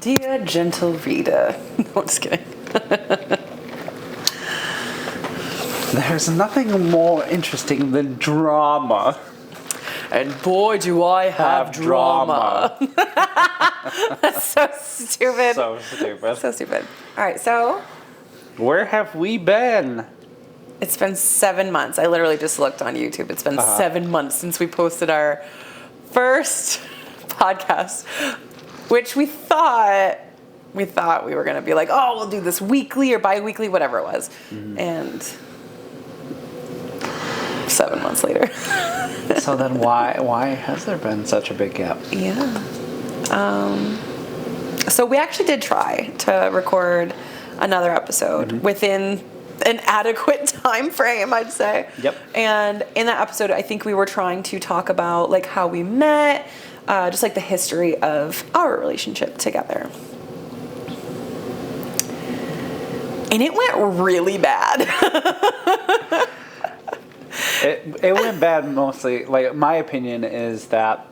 Dear gentle reader. No, I'm just kidding. There's nothing more interesting than drama. And boy, do I have drama. That's so stupid. So stupid. So stupid. All right, so Where have we been? it's been 7 months. I literally just looked on YouTube. It's been 7 months since we posted our first podcast, which we thought we were going to be like, oh, we'll do this weekly or bi-weekly, whatever it was. Mm-hmm. And 7 months later. So then why has there been such a big gap? Yeah. So we actually did try to record another episode within an adequate time frame, I'd say. Yep. And in that episode, I think we were trying to talk about like how we met, just like the history of our relationship together. And it went really bad. It went bad mostly. Like, my opinion is that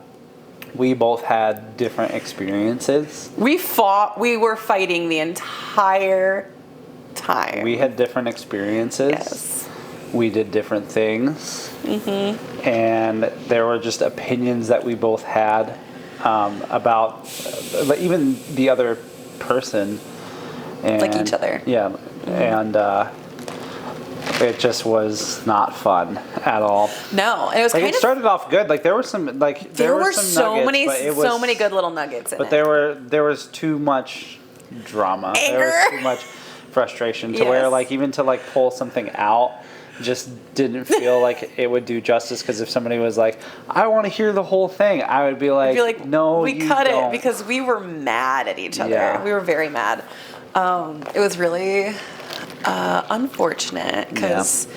we both had different experiences. We were fighting the entire time. We had different experiences. Yes. We did different things. Mm-hmm. And there were just opinions that we both had about even the other person. And, like each other. Yeah. Mm-hmm. And it just was not fun at all. No, it was like, kind it started off good. Like, there were some there were so nuggets, many good little nuggets in it. But there was too much drama. Anger. There was too much frustration to where, like, even to like pull something out just didn't feel like it would do justice. Because if somebody was like, I want to hear the whole thing, I would be like, no, we you cut don't. it because we were mad at each other. Yeah. We were very mad. It was really unfortunate because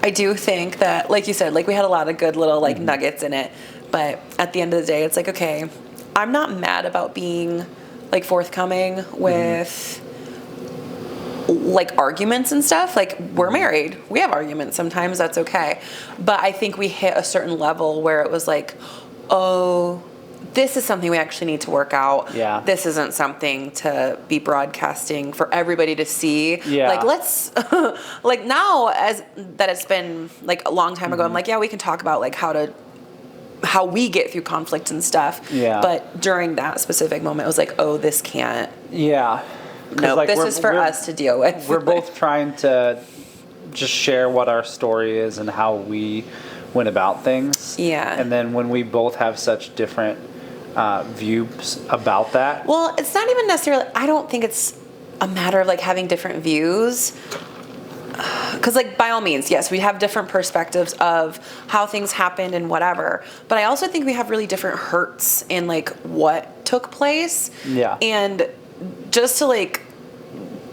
I do think that, like you said, like we had a lot of good little like nuggets in it, but at the end of the day, it's like, okay, I'm not mad about being like forthcoming with like arguments and stuff. Like, we're married, we have arguments sometimes, that's okay, but I think we hit a certain level where it was like, oh, this is something we actually need to work out. Yeah. This isn't something to be broadcasting for everybody to see. Yeah. Like, let's, like, now as that it's been like a long time ago, I'm like, yeah, we can talk about like how we get through conflict and stuff. Yeah. But during that specific moment, it was like, oh, this can't. Yeah. No, like, this is for us to deal with. We're both trying to just share what our story is and how we went about things. Yeah. And then when we both have such different views about that. Well, it's not even necessarily, I don't think it's a matter of like having different views. Because, like, by all means, yes, we have different perspectives of how things happened and whatever. But I also think we have really different hurts in, like, what took place. Yeah. And just to, like,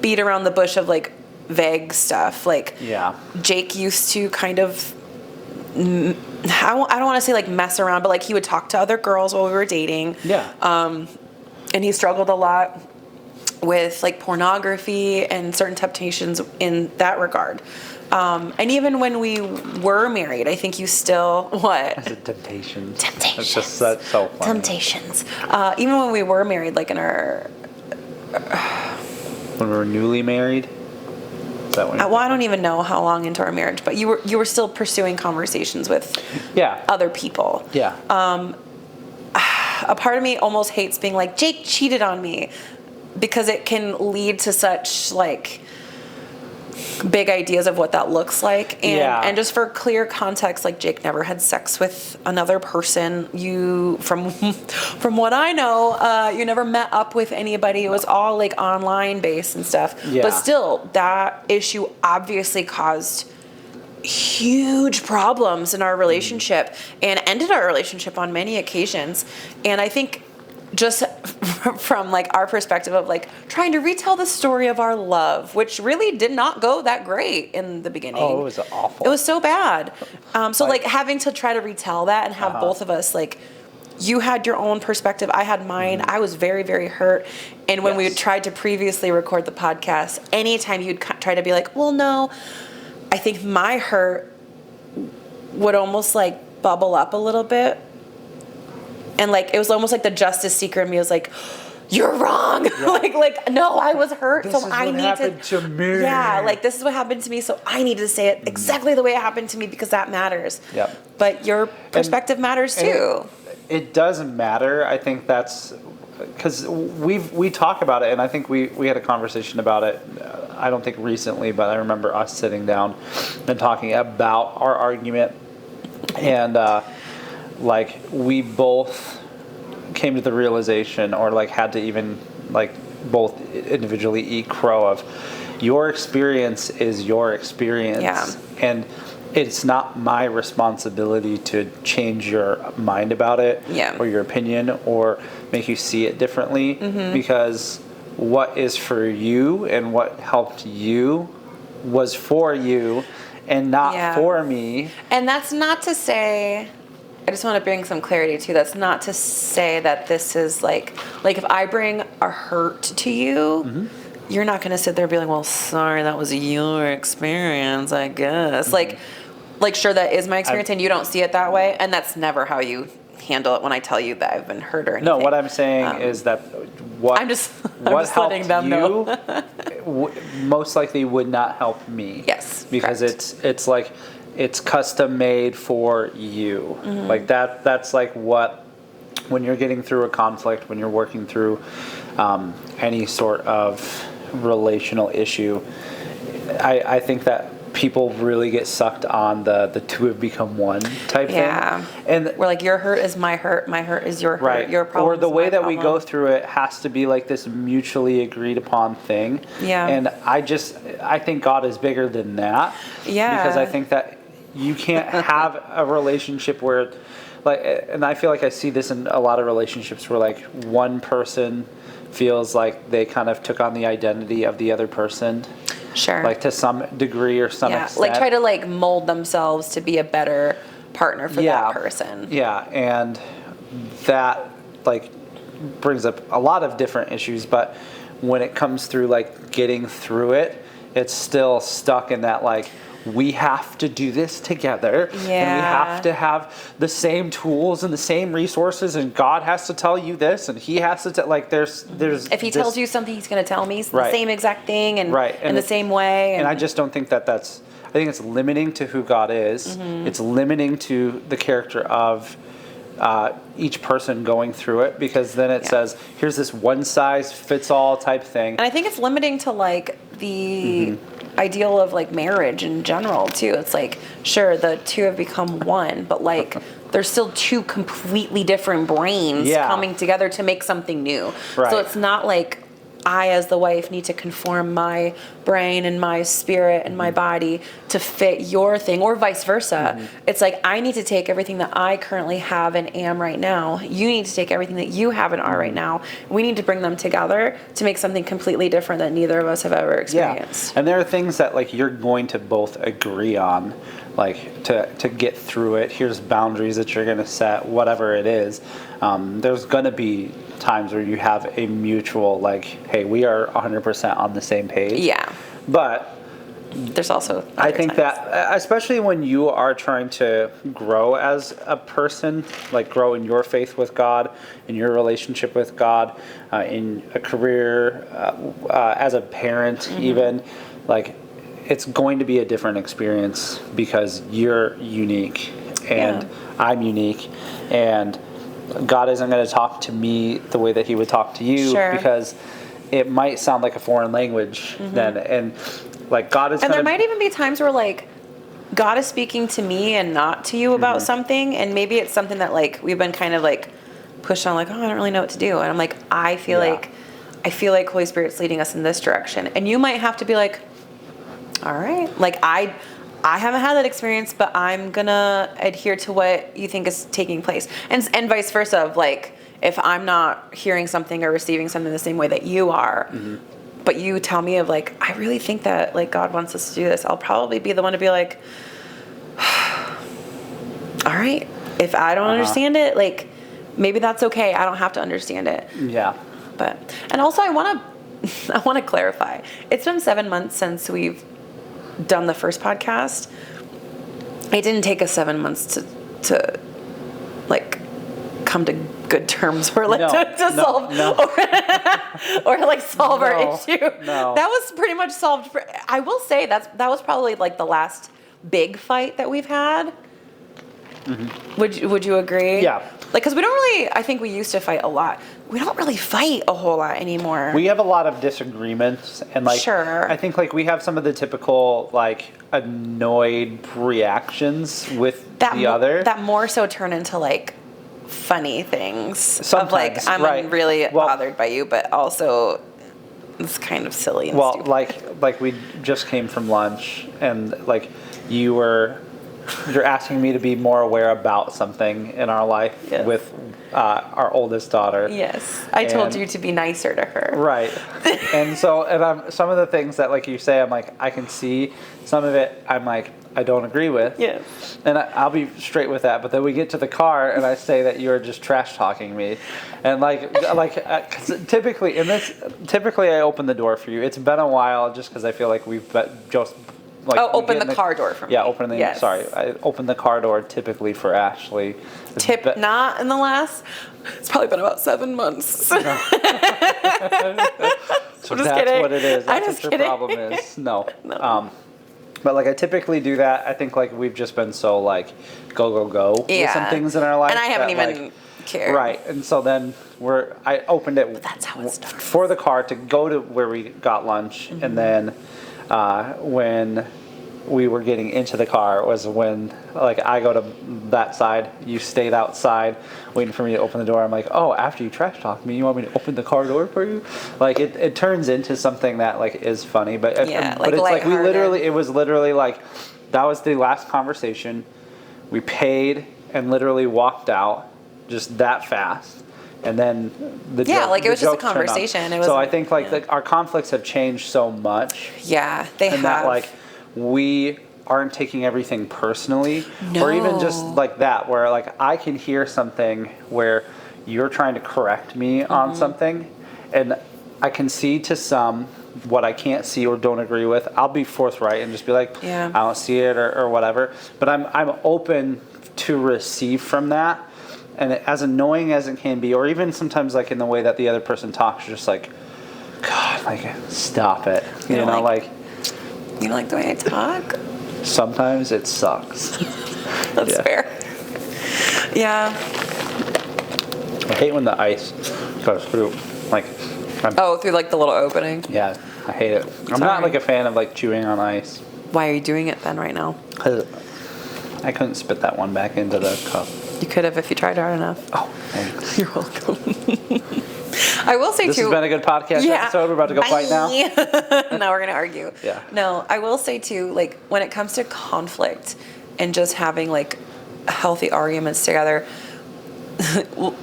beat around the bush of, like, vague stuff. Like, Jake used to kind of, I don't want to say, like, mess around, but, like, he would talk to other girls while we were dating. Yeah. And he struggled a lot with like pornography and certain temptations in that regard. And even when we were married, I think you still, what? Is it temptations? Temptations. That's so funny. Temptations. Even when we were married, like in our... When we were newly married? Is that when well, I don't even know how long into our marriage, but you were still pursuing conversations with other people. Yeah. A part of me almost hates being like, Jake cheated on me, because it can lead to such like big ideas of what that looks like. And just for clear context, like, Jake never had sex with another person. You, from what I know, you never met up with anybody. It was all like online based and stuff. Yeah. But still, that issue obviously caused huge problems in our relationship and ended our relationship on many occasions. And I think just from like our perspective of like trying to retell the story of our love, which really did not go that great in the beginning. Oh, it was awful. It was so bad. So like having to try to retell that and have both of us, like, you had your own perspective, I had mine. I was very, very hurt. And when we tried to previously record the podcast, anytime you'd try to be like, well, no, I think my hurt would almost like bubble up a little bit. And like, it was almost like the justice seeker in me was like, you're wrong. like, no, I was hurt. This so is I what need happened to me. Yeah. Like, this is what happened to me. So I need to say it exactly the way it happened to me because that matters. Yep. But your perspective matters too. It doesn't matter. I think that's because we talk about it, and I think we had a conversation about it. I don't think recently, but I remember us sitting down and talking about our argument, and like we both came to the realization, or like had to even like both individually eat crow of your experience is your experience, Yeah. and it's not my responsibility to change your mind about it, Yeah. or your opinion, or make you see it differently, because what is for you and what helped you was for you and not for me. And that's not to say, I just want to bring some clarity too. That's not to say that this is like if I bring a hurt to you, you're not going to sit there and be like, well, sorry, that was your experience, I guess. Like, sure, that is my experience, and you don't see it that way, and that's never how you handle it when I tell you that I've been hurt or anything. No, what I'm saying is that what I'm just what letting helped them you know. most likely would not help me. Yes, because correct. it's like it's custom made for you. Like that's like what, when you're getting through a conflict, when you're working through any sort of relational issue, I think that people really get sucked on the two have become one type thing. And we're like, your hurt is my hurt is your hurt, right. your problem or the is way my that problem. we go through it has to be like this mutually agreed upon thing. And I think God is bigger than that. Because I think that you can't have a relationship where, like, and I feel like I see this in a lot of relationships where like one person feels like they kind of took on the identity of the other person. Sure. Like to some degree or some extent. Like try to like mold themselves to be a better partner for that person. Yeah, and that like brings up a lot of different issues, but when it comes through like getting through it, it's still stuck in that like we have to do this together, and we have to have the same tools and the same resources, and God has to tell you this, and He has to like there's if He tells you something, He's going to tell me the same exact thing and in the same way. And I just don't think that's. I think it's limiting to who God is. It's limiting to the character of each person going through it, because then it says here's this one size fits all type thing. And I think it's limiting to like the ideal of like marriage in general too. It's like, sure, the two have become one, but like there's still two completely different brains coming together to make something new. So it's not like I, as the wife, need to conform my brain and my spirit and my body to fit your thing, or vice versa. It's like I need to take everything that I currently have and am right now. You need to take everything that you have and are right now. We need to bring them together to make something completely different that neither of us have ever experienced. And there are things that like you're going to both agree on, like to get through it. Here's boundaries that you're going to set, whatever it is. There's going to be times where you have a mutual like, hey, we are 100% on the same page. But there's also I think that especially when you are trying to grow as a person, like grow in your faith with God, in your relationship with God, in a career, as a parent, even, like it's going to be a different experience because you're unique and I'm unique, and God isn't going to talk to me the way that He would talk to you, because it might sound like a foreign language then, and like God is. And there might even be times where like God is speaking to me and not to you about something, and maybe it's something that like we've been kind of like pushed on, like, oh, I don't really know what to do, and I'm like, I feel like Holy Spirit's leading us in this direction, and you might have to be like, all right, like I haven't had that experience, but I'm gonna adhere to what you think is taking place, and vice versa. Of like, if I'm not hearing something or receiving something the same way that you are, but you tell me of like, I really think that like God wants us to do this, I'll probably be the one to be like, all right, if I don't understand it, like maybe that's okay. I don't have to understand it. But and also I want to clarify. It's been 7 months since we've done the first podcast. It didn't take us 7 months to like come to good terms or like No, to no, solve no. or like solve our issue. No. That was pretty much solved. I will say that was probably like the last big fight that we've had. Would you agree? Yeah. Like, because we don't really, I think we used to fight a lot. We don't really fight a whole lot anymore. We have a lot of disagreements, and like, Sure. I think like we have some of the typical like annoyed reactions with the other. That more so turn into like funny things. Sometimes, of like, I'm right. really Well- bothered by you, but also it's kind of silly and Well, stupid. like we just came from lunch, and like you're asking me to be more aware about something in our life Yes. with our oldest daughter. Yes. I told And- you to be nicer to her. Right. And so, some of the things that like you say, I'm like, I can see. Some of it, I'm like, I don't agree with. Yes. And I'll be straight with that. But then we get to the car, and I say that you're just trash talking me, and 'cause typically I open the door for you. It's been a while, just because I feel like we've just. Like, Oh, we open get in the car door for me. Yeah, open the. Yes. Sorry, I open the car door typically for Ashley. Not in the last. It's probably been about 7 months. So just that's kidding. what it is. I'm That's just what your kidding. problem is. No. No. But like I typically do that. I think like we've just been so like go with some things in our life. And I haven't that, even like, cared. Right. And so then I opened it. That's how it starts. For the car to go to where we got lunch, Mm-hmm. and then when we were getting into the car was when like I go to that side, you stayed outside waiting for me to open the door. I'm like, oh, after you trash talk me, you want me to open the car door for you? Like it turns into something that like is funny, but Yeah, but it's like lighthearted. it was literally like that was the last conversation. We paid and literally walked out just that fast. And then the like, it was just a jokes turned on. conversation. It So wasn't- I think like yeah. our conflicts have changed so much, Yeah, they and have. that like we aren't taking everything personally, or even just No. like that, where like I can hear something where you're trying to correct me on Mm-hmm. something, and I can see to some what I can't see or don't agree with. I'll be forthright and just be like, Yeah. I don't see it or whatever. But I'm open to receive from that. And as annoying as it can be, or even sometimes like in the way that the other person talks, you're just like, God, like stop it. You You're know, like- like You don't like the way I talk? sometimes it sucks. That's Yeah. fair. Yeah. I hate when the ice goes through. Like, Through like the little opening. yeah, I hate it. I'm not Sorry. like a fan of like chewing on ice. Why are you doing it then right now? 'Cause I couldn't spit that one back into the cup. You could have if you tried hard enough. Oh, thanks. You're welcome. I will say This too. has been a good podcast episode. We're about to go fight now. Now we're gonna argue. Yeah. No, I will say too, like when it comes to conflict and just having like healthy arguments together,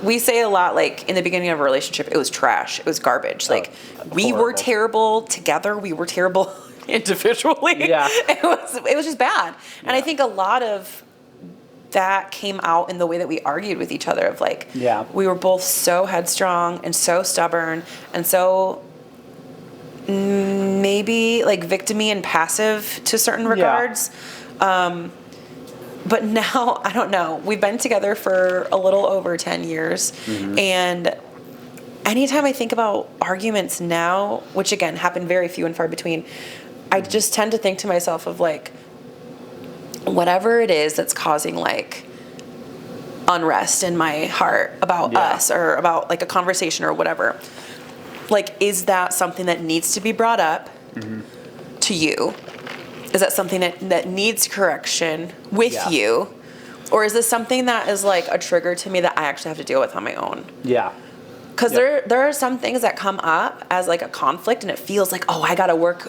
we say a lot like in the beginning of a relationship, it was trash, it was garbage. Like we were horrible. terrible together, we were terrible individually. Yeah. It was just bad. And I Yeah. think a lot of that came out in the way that we argued with each other of like Yeah. we were both so headstrong and so stubborn and so maybe like victimy and passive to certain regards. But now I don't know, we've been together for a little over 10 years and anytime I think about arguments now, which again happen very few and far between, I just tend to think to myself of like whatever it is that's causing like unrest in my heart about us or about like a conversation or whatever, like is that something that needs to be brought up to you? Is that something that needs correction with Yeah. you? Or is this something that is like a trigger to me that I actually have to deal with on my own? Yeah. Because Yep. there are some things that come up as like a conflict and it feels like, oh,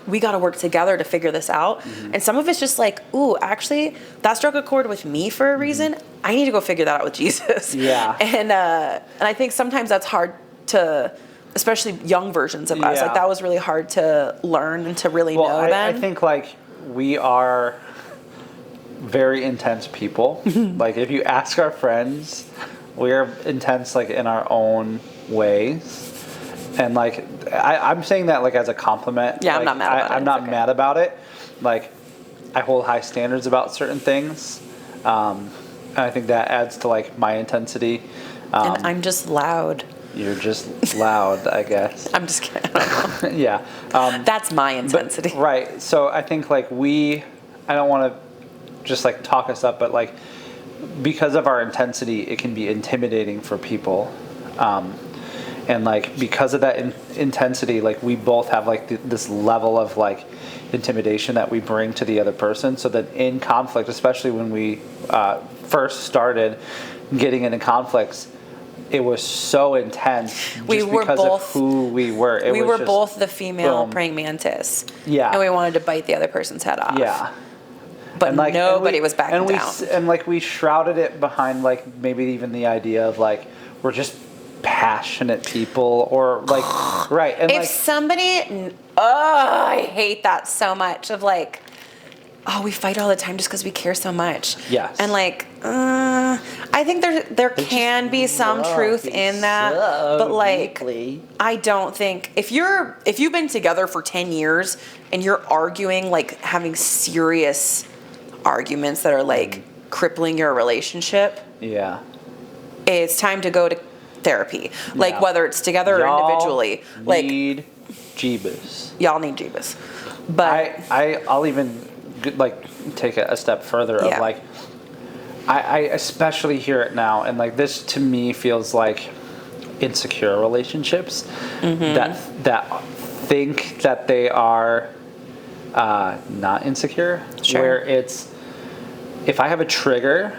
we gotta work together to figure this out. And some of it's just like, ooh, actually that struck a chord with me for a reason. I need to go figure that out with Jesus. Yeah. And I think sometimes that's hard to, especially young versions of us. Yeah. Like that was really hard to learn and to really know I then. think like we are very intense people. Like if you ask our friends, we're intense like in our own ways. And like I'm saying that like as a compliment. Yeah, I'm Like, not mad about it. I'm It's not okay. mad about it. Like I hold high standards about certain things. And I think that adds to like my intensity. And I'm just loud. You're just loud, I guess. I'm just kidding. I don't know. Yeah. That's my intensity. But, right. So I think like I don't want to just like talk us up, but like because of our intensity, it can be intimidating for people. And like because of that intensity, like we both have like this level of like intimidation that we bring to the other person. So that in conflict, especially when we first started getting into conflicts, it was so intense just because of who we were. We were both the female praying mantis. Yeah. And we wanted to bite the other person's head off. Yeah. But like, nobody was backing down. And like we shrouded it behind like maybe even the idea of like we're just passionate people or like right. And if like somebody, I hate that so much of like, oh, we fight all the time just because we care so much. Yes. And like, I think there can be some truth in that, but like, deeply. I don't think if you've been together for 10 years and you're arguing, like having serious arguments that are like crippling your relationship. Yeah. It's time to go to therapy. Like whether it's together or individually. Like need Jeebus. Y'all need Jeebus. But I'll even like take it a step further of like I especially hear it now, and like this to me feels like insecure relationships that think that they are not insecure. Sure. Where it's if I have a trigger,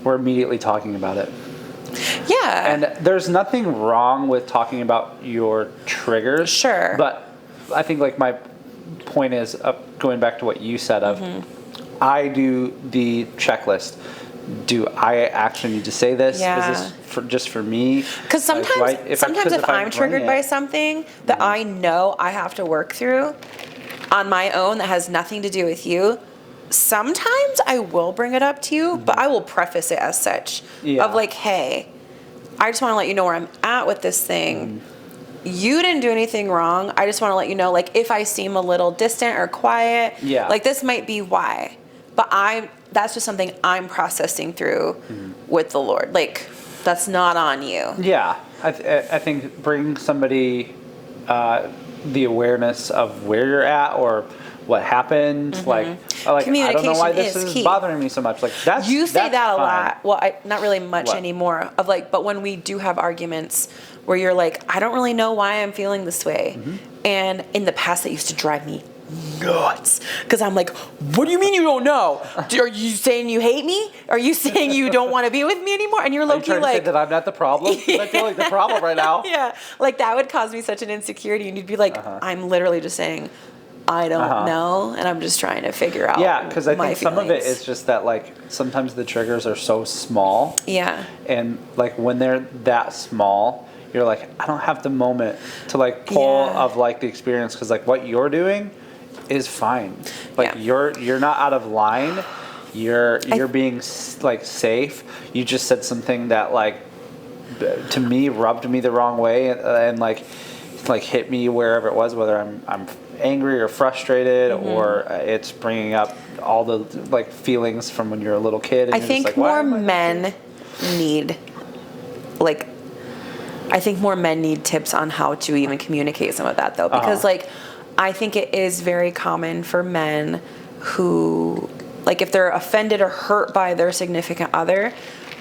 we're immediately talking about it. Yeah. And there's nothing wrong with talking about your triggers. Sure. But I think like my point is going back to what you said of I do the checklist. Do I actually need to say this? Yeah. Is this just for me? Because sometimes if I'm triggered by something that I know I have to work through on my own that has nothing to do with you, sometimes I will bring it up to you, but I will preface it as such of like, hey, I just want to let you know where I'm at with this thing. You didn't do anything wrong. I just want to let you know, like, if I seem a little distant or quiet, like this might be why. But that's just something I'm processing through with the Lord. Like, that's not on you. Yeah. I think bring somebody the awareness of where you're at or what happened. Like I don't know why this is key. Bothering me so much. Like that's you say that a fine. lot. Well, not really much anymore. Of like, but when we do have arguments where you're like, I don't really know why I'm feeling this way, and in the past that used to drive me nuts because I'm like, what do you mean you don't know? Are you saying you hate me? Are you saying you don't want to be with me anymore? And you're low-key like, to say that I'm not the problem. I feel like the problem right now. Yeah, like that would cause me such an insecurity, and you'd be like, I'm literally just saying, I don't know, and I'm just trying to figure out. Yeah, because I think some of it feelings. is just that like sometimes the triggers are so small. Yeah. And like when they're that small, you're like, I don't have the moment to like pull of like the experience because like what you're doing is fine. Like you're not out of line. You're being like safe. You just said something that like to me rubbed me the wrong way and like hit me wherever it was, whether I'm angry or frustrated or it's bringing up all the like feelings from when you're a little kid. And I think like, more men need tips on how to even communicate some of that though, because like I think it is very common for men who like if they're offended or hurt by their significant other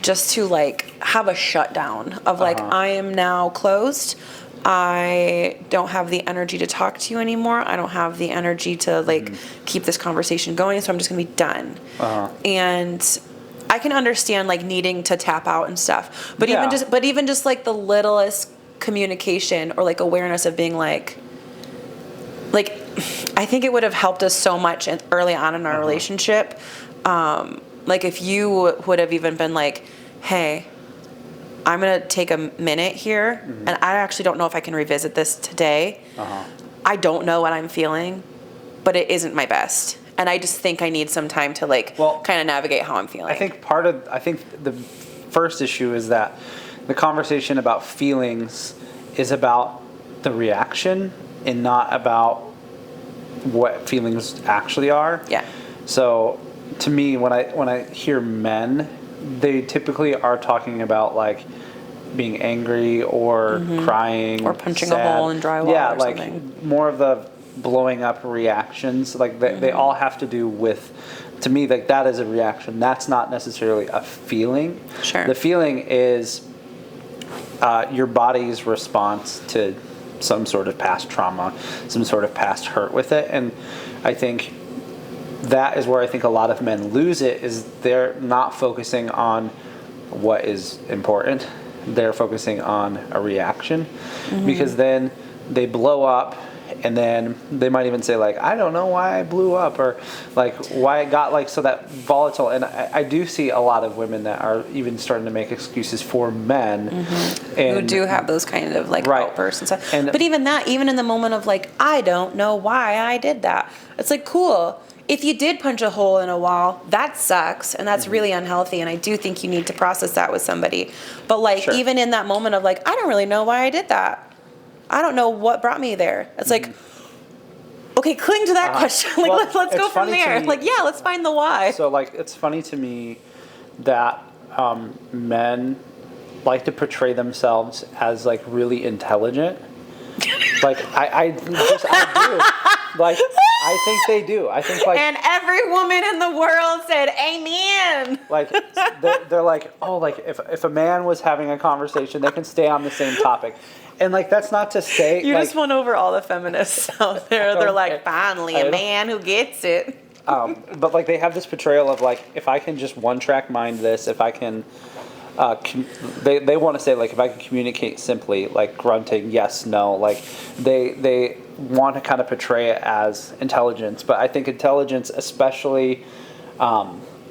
just to like have a shutdown of like I am now closed. I don't have the energy to talk to you anymore. I don't have the energy to like keep this conversation going, so I'm just gonna be done. And I can understand like needing to tap out and stuff, but even just like the littlest communication or like awareness of being like I think it would have helped us so much early on in our relationship. Like if you would have even been like, hey, I'm going to take a minute here, and I actually don't know if I can revisit this today. I don't know what I'm feeling, but it isn't my best. And I just think I need some time to like kind of navigate how I'm feeling. I think the first issue is that the conversation about feelings is about the reaction and not about what feelings actually are. Yeah. So to me, when I hear men, they typically are talking about like being angry or crying Or punching a sad. hole in drywall yeah, or like something. more of the blowing up reactions. Like they all have to do with, to me, like that is a reaction. That's not necessarily a feeling. Sure. The feeling is your body's response to some sort of past trauma, some sort of past hurt with it. And I think that is where I think a lot of men lose it, is they're not focusing on what is important. They're focusing on a reaction, because then they blow up, and then they might even say like, I don't know why I blew up, or like why it got like so that volatile. And I do see a lot of women that are even starting to make excuses for men and Who do have those kind of like Right. outbursts and stuff. And- but even that, even in the moment of like, I don't know why I did that. It's like, cool. If you did punch a hole in a wall, that sucks, and that's really unhealthy, and I do think you need to process that with somebody. But like, Sure. even in that moment of like, I don't really know why I did that. I don't know what brought me there. It's like, okay, cling to that question. Like, Well, let's it's go from funny to there. me- Like, yeah, let's find the why. So like it's funny to me that men like to portray themselves as like really intelligent. Like I do. Like I think they do. I think like And every woman in the world said, amen. like they're like, oh, like if a man was having a conversation, they can stay on the same topic. And like that's not to say You like, just won over all the feminists out there. They're like, finally, I a know. man who gets it. but like they have this portrayal of like, if I can just one track mind this, if I can they want to say like, if I can communicate simply, like grunting yes no, like they want to kind of portray it as intelligence. But I think intelligence, especially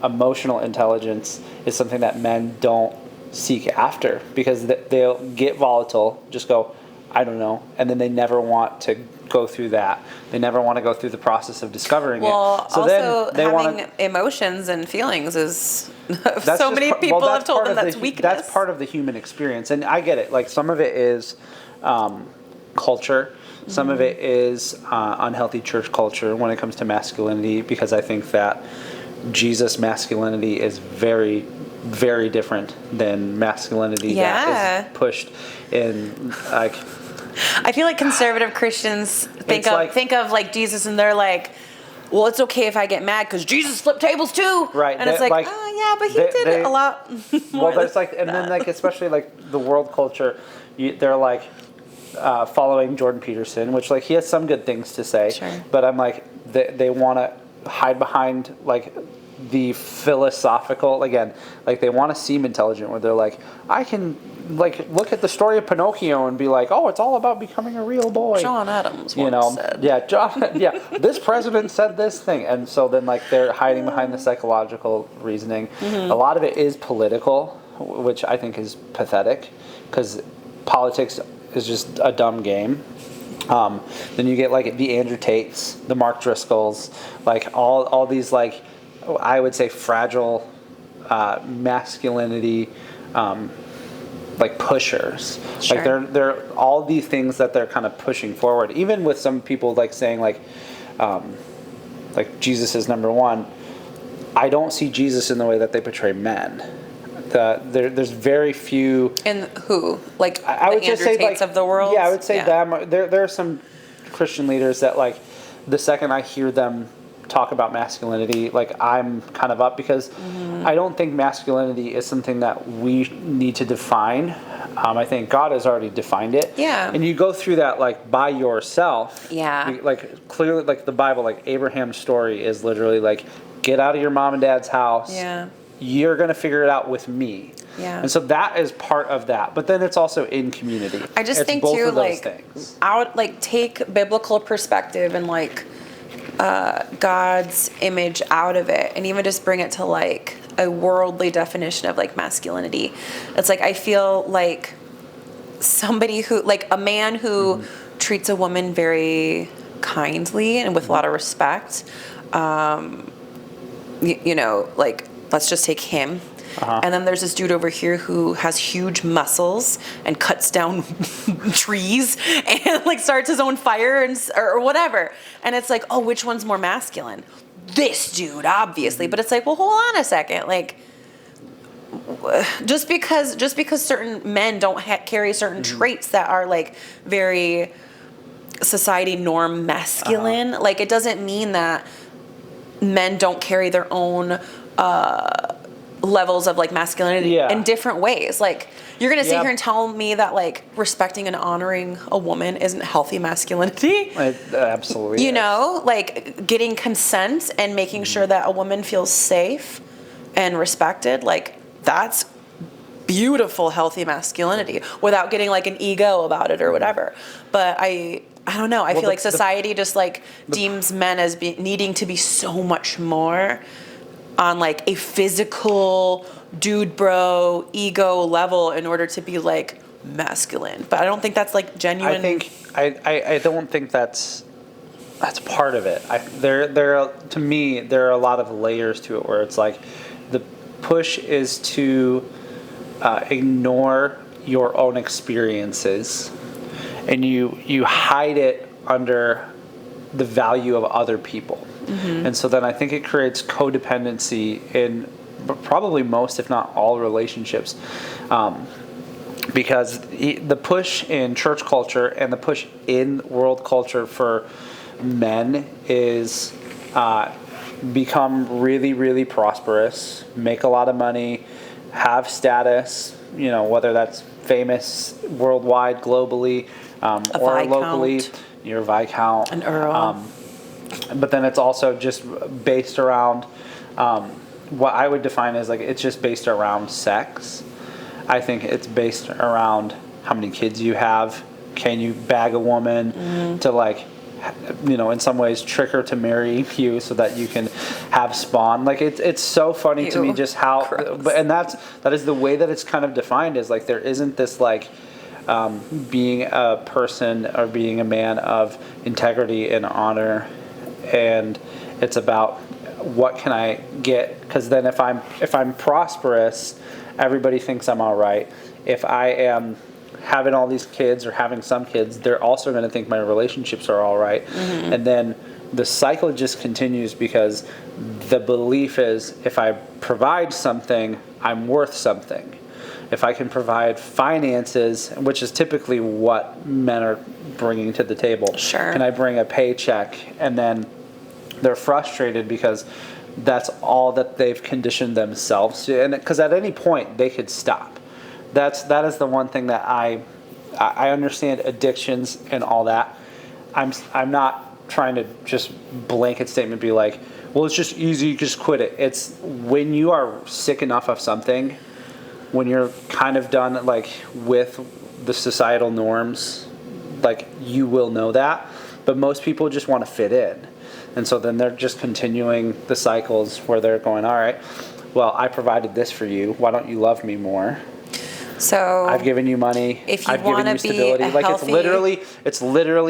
emotional intelligence, is something that men don't seek after, because they'll get volatile, just go, I don't know, and then they never want to go through that. They never want to go through the process of discovering Well, it. So also then they having want emotions and feelings is that's so just many part- people well, have told part them of that's the, weakness. That's part of the human experience, and I get it. Like some of it is culture, some of it is unhealthy church culture when it comes to masculinity, because I think that Jesus' masculinity is very, very different than masculinity that is pushed in like. I feel like conservative Christians think of like Jesus, and they're like, well, it's okay if I get mad because Jesus flipped tables too. Right. And it's like, oh yeah, but he did it a lot more. Well, there's like, and then like, especially like the world culture, they're like following Jordan Peterson, which like he has some good things to say. Sure. But I'm like, they want to hide behind like the philosophical, again, like they want to seem intelligent, where they're like, I can like look at the story of Pinocchio and be like, oh, it's all about becoming a real boy. John Adams You once know, said. yeah, John, yeah, this president said this thing, and so then like they're hiding behind the psychological reasoning. A lot of it is political, which I think is pathetic, because politics is just a dumb game. Then you get like the Andrew Tates, the Mark Driscolls, like all these like, I would say fragile masculinity. Like pushers, Sure. like they're all these things that they're kind of pushing forward. Even with some people like saying like Jesus is number one. I don't see Jesus in the way that they portray men. There's very few. And who? Like I would the just Andrew say Tates like, of the world? Yeah, I would say them. There are some Christian leaders that like the second I hear them talk about masculinity, like I'm kind of up, because I don't think masculinity is something that we need to define. I think God has already defined it. Yeah. And you go through that like by yourself. Yeah. Like clearly, like the Bible, like Abraham's story is literally like, get out of your mom and dad's house. Yeah. You're gonna figure it out with me. Yeah. And so that is part of that. But then it's also in community. I just It's think both too, of those like, things. take biblical perspective and like God's image out of it, and even just bring it to like a worldly definition of like masculinity. It's like, I feel like somebody who, like a man who treats a woman very kindly and with a lot of respect, you know, like let's just take him. And then there's this dude over here who has huge muscles and cuts down trees and like starts his own fire or whatever. And it's like, oh, which one's more masculine? This dude, obviously. But it's like, well, hold on a second. Like, just because certain men don't carry certain traits that are like very society norm masculine, like it doesn't mean that men don't carry their own levels of like masculinity in different ways. Like you're gonna sit here and tell me that like respecting and honoring a woman isn't healthy masculinity? It absolutely you is. know, like getting consent and making sure that a woman feels safe and respected, like that's beautiful healthy masculinity without getting like an ego about it or whatever. But I don't know. I feel like society just like deems men as needing to be so much more on like a physical dude bro ego level in order to be like masculine. But I don't think that's like genuine. I don't think that's part of it. To me there are a lot of layers to it where it's like the push is to ignore your own experiences, and you hide it under the value of other people. And so then I think it creates codependency in probably most, if not all, relationships. Because the push in church culture and the push in world culture for men is become really, really prosperous, make a lot of money, have status, whether that's famous worldwide, globally, or locally. You're a Viscount. An Earl. But then it's also just based around what I would define as like it's just based around sex. I think it's based around how many kids you have. Can you bag a woman to like, in some ways trick her to marry you so that you can have spawn? Like it's so funny to me just how, and that is the way that it's kind of defined, is like there isn't this like being a person or being a man of integrity and honor. And it's about what can I get? Because then if I'm prosperous, everybody thinks I'm all right. If I am having all these kids or having some kids, they're also going to think my relationships are all right. And then the cycle just continues because the belief is if I provide something, I'm worth something. If I can provide finances, which is typically what men are bringing to the table. Sure. Can I bring a paycheck? And then they're frustrated because that's all that they've conditioned themselves to. And because at any point they could stop. That is the one thing that I understand addictions and all that. I'm not trying to just blanket statement be like, well, it's just easy, just quit it. It's when you are sick enough of something, when you're kind of done like with the societal norms, like you will know that. But most people just want to fit in. And so then they're just continuing the cycles where they're going, all right, well, I provided this for you. Why don't you love me more? So I've given you money. If you I've given you stability. Like it's literally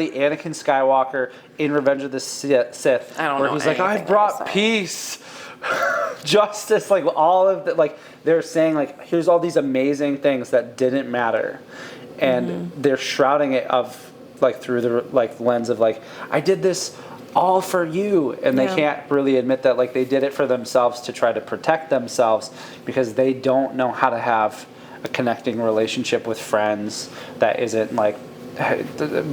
Anakin Skywalker in Revenge of the Sith, where he's like, I've brought peace, justice, like all of the, like they're saying like here's all these amazing things that didn't matter, and they're shrouding it of like through the like lens of like I did this all for you, and they can't really admit that like they did it for themselves to try to protect themselves because they don't know how to have a connecting relationship with friends that isn't like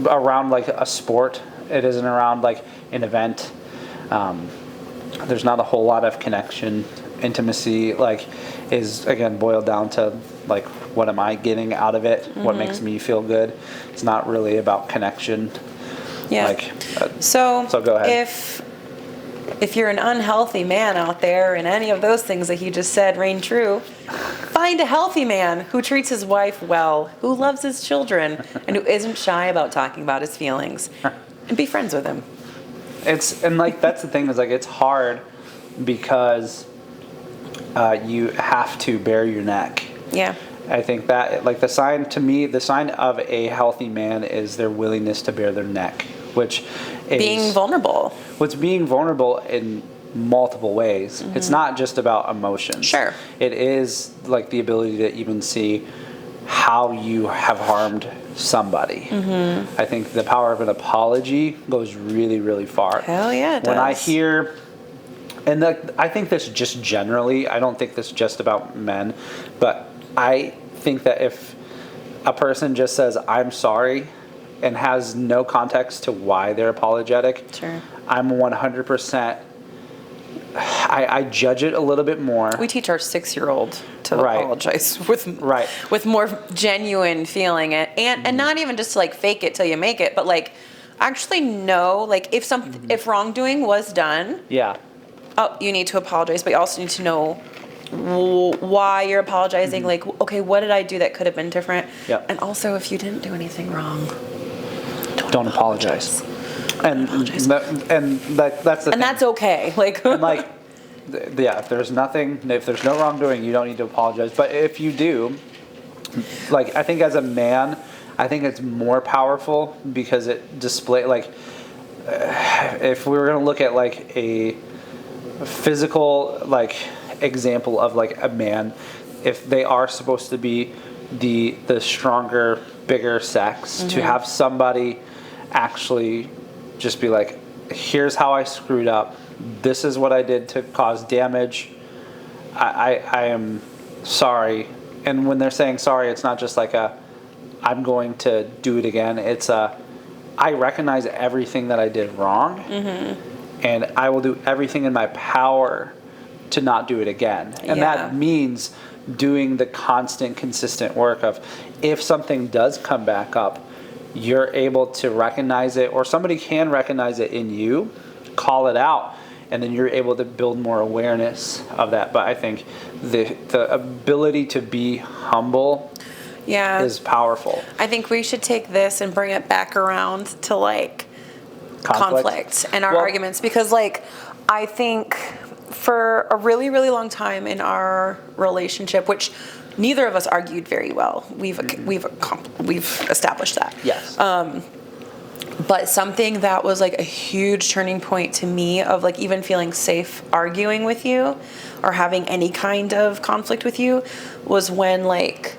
around like a sport. It isn't around like an event. There's not a whole lot of connection. Intimacy like is again boiled down to like what am I getting out of it? What makes me feel good? It's not really about connection. Yeah. Like, so go ahead. If you're an unhealthy man out there and any of those things that he just said reign true, find a healthy man who treats his wife well, who loves his children, and who isn't shy about talking about his feelings, and be friends with him. And like that's the thing is like it's hard because you have to bare your neck. Yeah. I think that like the sign of a healthy man is their willingness to bare their neck, which is being vulnerable. What's being vulnerable in multiple ways. It's not just about emotions. Sure. It is like the ability to even see how you have harmed somebody. I think the power of an apology goes really, really far. Hell yeah, it does. When I hear And I think this just generally, I don't think this just about men, but I think that if a person just says, I'm sorry, and has no context to why they're apologetic, Sure. I'm 100%, I judge it a little bit more. We teach our 6-year-old to Right. apologize with more genuine feeling it, and not even just to like fake it till you make it, but like actually know, like if wrongdoing was done, Yeah. oh, you need to apologize, but you also need to know why you're apologizing. Like, okay, what did I do that could have been different? Yep. And also, if you didn't do anything wrong, Don't apologize. And that's the thing. and that's okay. Like, And like, yeah, if there's no wrongdoing, you don't need to apologize. But if you do, like, I think as a man, I think it's more powerful because it if we were going to look at like a physical like example of like a man, if they are supposed to be the stronger, bigger sex, to have somebody actually just be like, here's how I screwed up, this is what I did to cause damage, I am sorry. And when they're saying sorry, it's not just like I'm going to do it again. It's I recognize everything that I did wrong, and I will do everything in my power to not do it again. And that means doing the constant, consistent work of, if something does come back up, you're able to recognize it, or somebody can recognize it in you, call it out, and then you're able to build more awareness of that. But I think the ability to be humble is powerful. I think we should take this and bring it back around to like conflict and our arguments, because like I think for a really, really long time in our relationship, which neither of us argued very well, we've established that. Yes. But something that was like a huge turning point to me of like even feeling safe arguing with you or having any kind of conflict with you was when like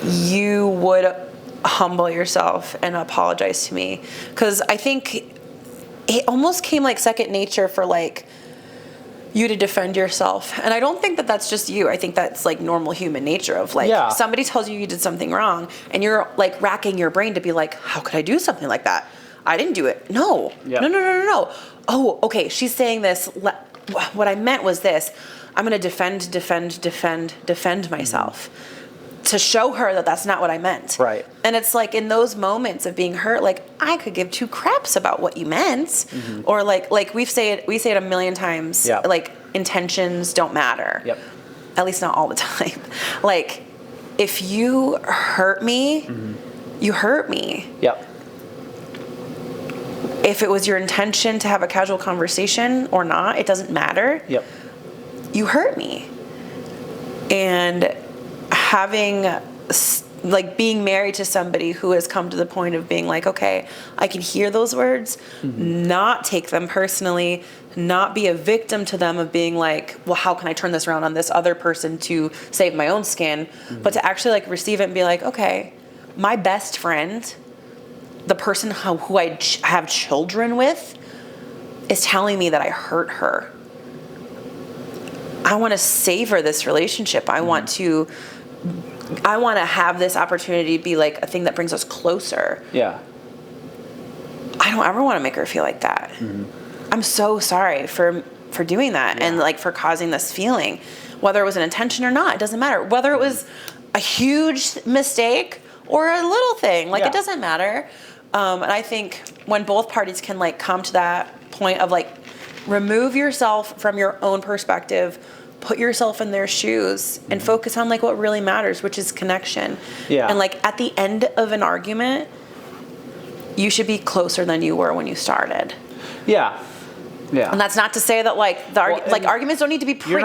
you would humble yourself and apologize to me. Because I think it almost came like second nature for like you to defend yourself. And I don't think that that's just you. I think that's like normal human nature of like somebody tells you did something wrong and you're like racking your brain to be like, how could I do something like that? I didn't do it. No. No. Oh, okay. She's saying this. What I meant was this. I'm going to defend myself. To show her that that's not what I meant. Right. And it's like in those moments of being hurt, like I could give two craps about what you meant, or like we say it a million times. Yep. Like intentions don't matter. Yep. At least not all the time. Like if you hurt me, you hurt me. Yep. If it was your intention to have a casual conversation or not, it doesn't matter. Yep. You hurt me. And having like being married to somebody who has come to the point of being like, okay, I can hear those words, not take them personally, not be a victim to them of being like, well, how can I turn this around on this other person to save my own skin, but to actually like receive it and be like, okay, my best friend, the person who I have children with, is telling me that I hurt her. I want to savor this relationship. I want to have this opportunity to be like a thing that brings us closer. Yeah. I don't ever want to make her feel like that. I'm so sorry for doing that and like for causing this feeling, whether it was an intention or not. It doesn't matter. Whether it was a huge mistake or a little thing, like it doesn't matter. And I think when both parties can like come to that point of like remove yourself from your own perspective, put yourself in their shoes and focus on like what really matters, which is connection. Yeah. And like at the end of an argument, you should be closer than you were when you started. Yeah. Yeah. And that's not to say that like arguments don't need to be pretty. You're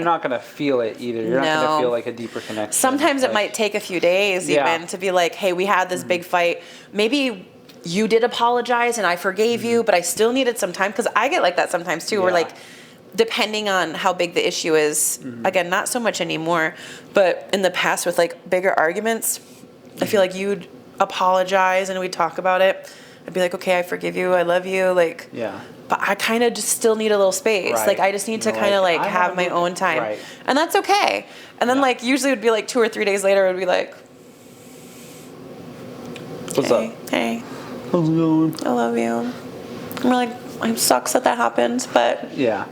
not gonna feel it either. You're not gonna feel like a deeper connection. Sometimes it might take a few days even to be like, hey, we had this big fight. Maybe you did apologize and I forgave you, but I still needed some time, because I get like that sometimes too. Where like, depending on how big the issue is, again, not so much anymore, but in the past with like bigger arguments, I feel like you'd apologize and we'd talk about it, I'd be like, okay, I forgive you, I love you, like, Yeah. but I kind of just still need a little space. Right. Like, I just need to kind of like I have wanna my own time. Right. And that's okay. And then Yeah. like usually it would be like 2 or 3 days later, it would be like, What's hey, up? hey, How's it going? I love you. And we're like, it sucks that happened, but Yeah.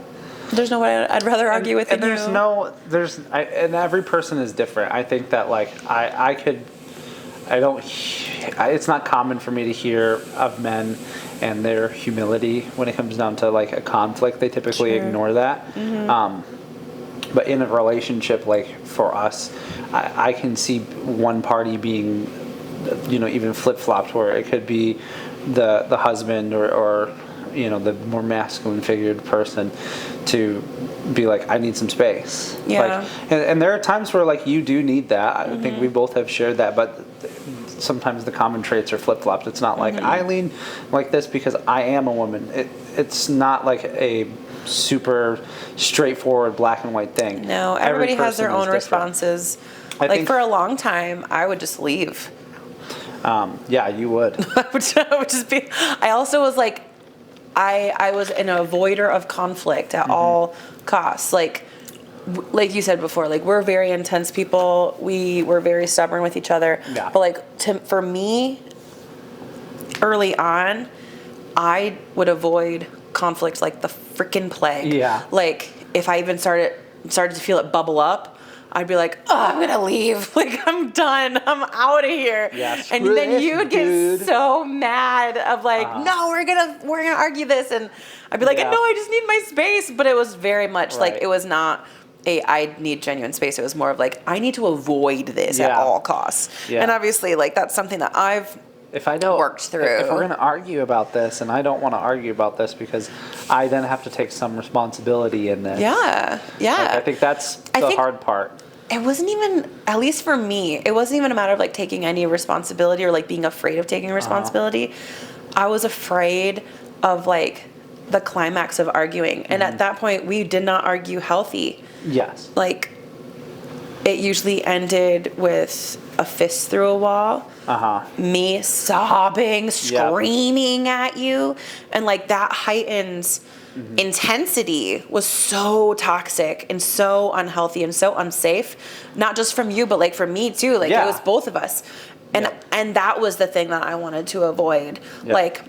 there's no way I'd rather argue with and you. and every person is different. I think that like it's not common for me to hear of men and their humility when it comes down to like a conflict. They typically Sure. ignore that. But in a relationship, like for us, I can see one party being, even flip-flopped, where it could be the husband or the more masculine figured person to be like, I need some space. Yeah. Like, and there are times where like you do need that. I think we both have shared that, but sometimes the common traits are flip-flopped. It's not like I lean like this because I am a woman. It's not like a super straightforward black and white thing. No, everybody has their person own is different. responses. I Like think- for a long time, I would just leave. Yeah, you would. I would just be. I also was like, I was an avoider of conflict at all costs. Like you said before, like we're very intense people. We were very stubborn with each other. Yeah. But like for me, early on, I would avoid conflict like the freaking plague. Yeah. Like if I even started to feel it bubble up, I'd be like, oh, I'm gonna leave. Like I'm done. I'm out of here. Yeah, and screw then this, you would get dude. so mad of like, no, we're gonna argue this, and I'd be like, Yeah. no, I just need my space. But it was very much like Right. it was not I need genuine space. It was more of like I need to avoid this at Yeah. all costs. Yeah. And obviously, like that's something that I've If I don't worked through. if we're going to argue about this, and I don't want to argue about this because I then have to take some responsibility in this. yeah. Like, I think that's I the think- hard part. It wasn't even, at least for me, it wasn't even a matter of like taking any responsibility or like being afraid of taking responsibility. I was afraid of like the climax of arguing. And at that point, we did not argue healthy. Yes. Like, it usually ended with a fist through a wall, me sobbing, screaming at you, and like that heightens intensity was so toxic and so unhealthy and so unsafe, not just from you but like from me too. Like Yeah. it was both of us, and that was the thing that I wanted to avoid. Yep. Like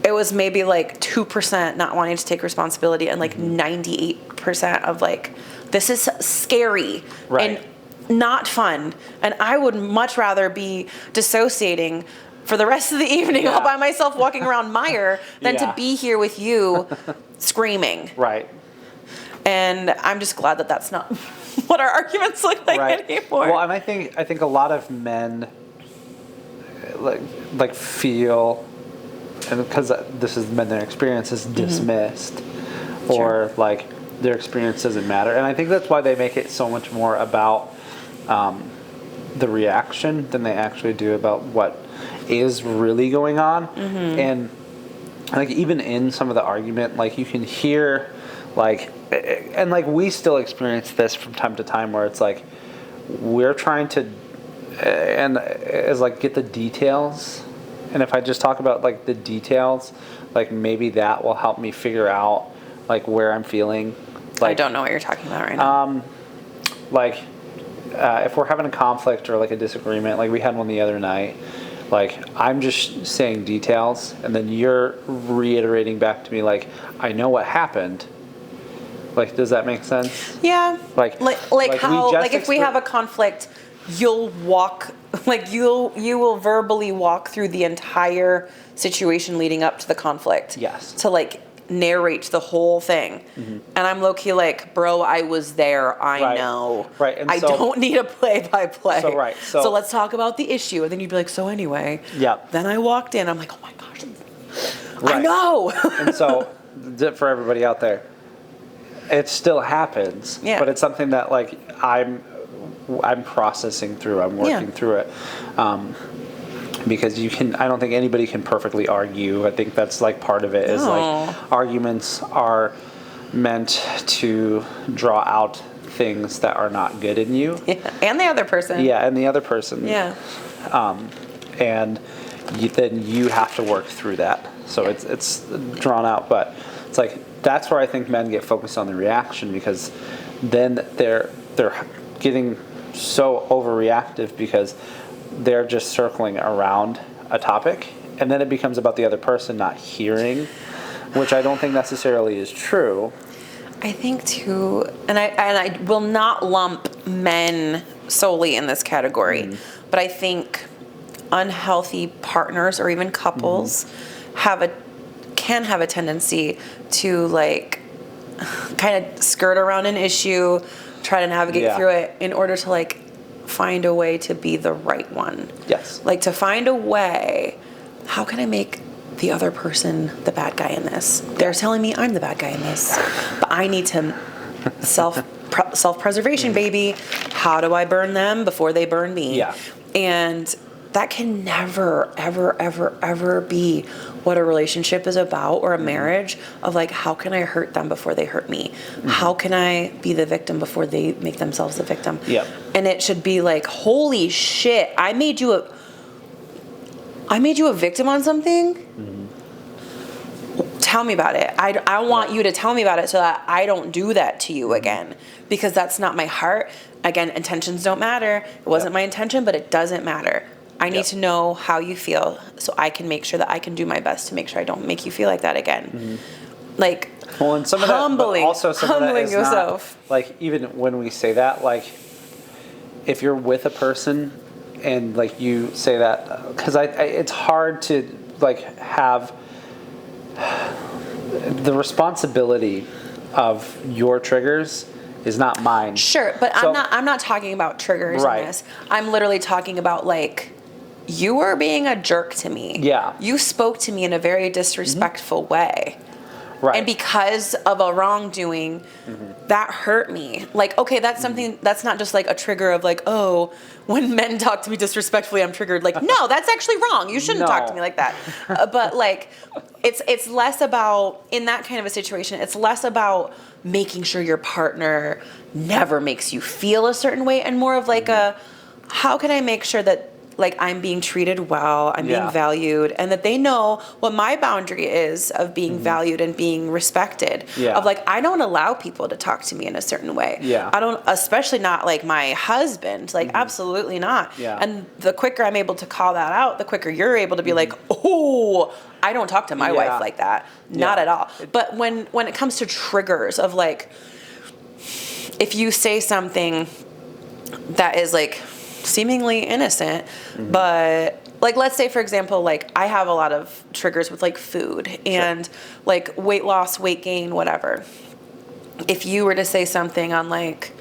it was maybe like 2% not wanting to take responsibility and like 98% of like this is scary Right. and not fun, and I would much rather be dissociating for the rest of the evening all by myself walking around Meyer than Yeah. to be here with you screaming. Right. And I'm just glad that that's not what our arguments look like anymore. Well, and I think a lot of men like feel, and because this has been their experience, is dismissed, or like their experience doesn't matter, and I think that's why they make it so much more about the reaction than they actually do about what is really going on. And like even in some of the argument, like you can hear like, and like we still experience this from time to time where it's like we're trying to and is like get the details, and if I just talk about like the details, like maybe that will help me figure out like where I'm feeling. Like, I don't know what you're talking about right now. like if we're having a conflict or like a disagreement, like we had one the other night, like I'm just saying details and then you're reiterating back to me like I know what happened. Like, does that make sense? Yeah. Like how we just like if we have a conflict, you'll walk like you will verbally walk through the entire situation leading up to the conflict. Yes. To like narrate the whole thing. And I'm low key like, bro, I was there. I Right. know. Right. And I so- don't need a play by play. So, right. So- let's talk about the issue. And then you'd be like, so anyway. Yep. Then I walked in. I'm like, oh my gosh. I Right. know. And so for everybody out there, it still happens. Yeah. But it's something that like I'm processing through. I'm working through it. Because I don't think anybody can perfectly argue. I think that's like part of it is like arguments are meant to draw out things that are not good in you. Yeah. And the other person. Yeah, and the other person. Yeah. And then you have to work through that. So it's drawn out, but it's like that's where I think men get focused on the reaction, because then they're getting so overreactive because they're just circling around a topic, and then it becomes about the other person not hearing, which I don't think necessarily is true. I think too, and I will not lump men solely in this category, but I think unhealthy partners or even couples can have a tendency to like kind of skirt around an issue, try to navigate through it in order to like find a way to be the right one. Yes. Like to find a way, how can I make the other person the bad guy in this? They're telling me I'm the bad guy in this, but I need to self-preservation, baby. How do I burn them before they burn me? Yeah. And that can never, ever, ever, ever be what a relationship is about, or a marriage, of like, how can I hurt them before they hurt me? How can I be the victim before they make themselves the victim? Yep. And it should be like, holy shit, I made you a victim on something? Tell me about it. I want you to tell me about it so that I don't do that to you again, because that's not my heart. Again, intentions don't matter. It wasn't my intention, but it doesn't matter. I need to know how you feel so I can make sure that I can do my best to make sure I don't make you feel like that again. Like, well, and some of that, but also some of that is yourself. Not, like, even when we say that, like, if you're with a person and like you say that, because it's hard to like have the responsibility of your triggers is not mine. Sure, but so, I'm not talking about triggers in this. I'm literally talking about like, you were being a jerk to me. Yeah. You spoke to me in a very disrespectful way. Right. And because of a wrongdoing, that hurt me. Like, okay, that's something, that's not just like a trigger of like, oh, when men talk to me disrespectfully, I'm triggered. Like, no, that's actually wrong. You shouldn't talk to me like that. But like, it's less about, in that kind of a situation, it's less about making sure your partner never makes you feel a certain way, and more of like how can I make sure that like I'm being treated well, I'm being valued, and that they know what my boundary is of being valued and being respected. Of like, I don't allow people to talk to me in a certain way. I don't, especially not like my husband, like absolutely not. And the quicker I'm able to call that out, the quicker you're able to be like, oh, I don't talk to my wife like that. Not at all. But when it comes to triggers of like, if you say something that is like seemingly innocent, but like, let's say for example, like I have a lot of triggers with like food and like weight loss, weight gain, whatever. If you were to say something on like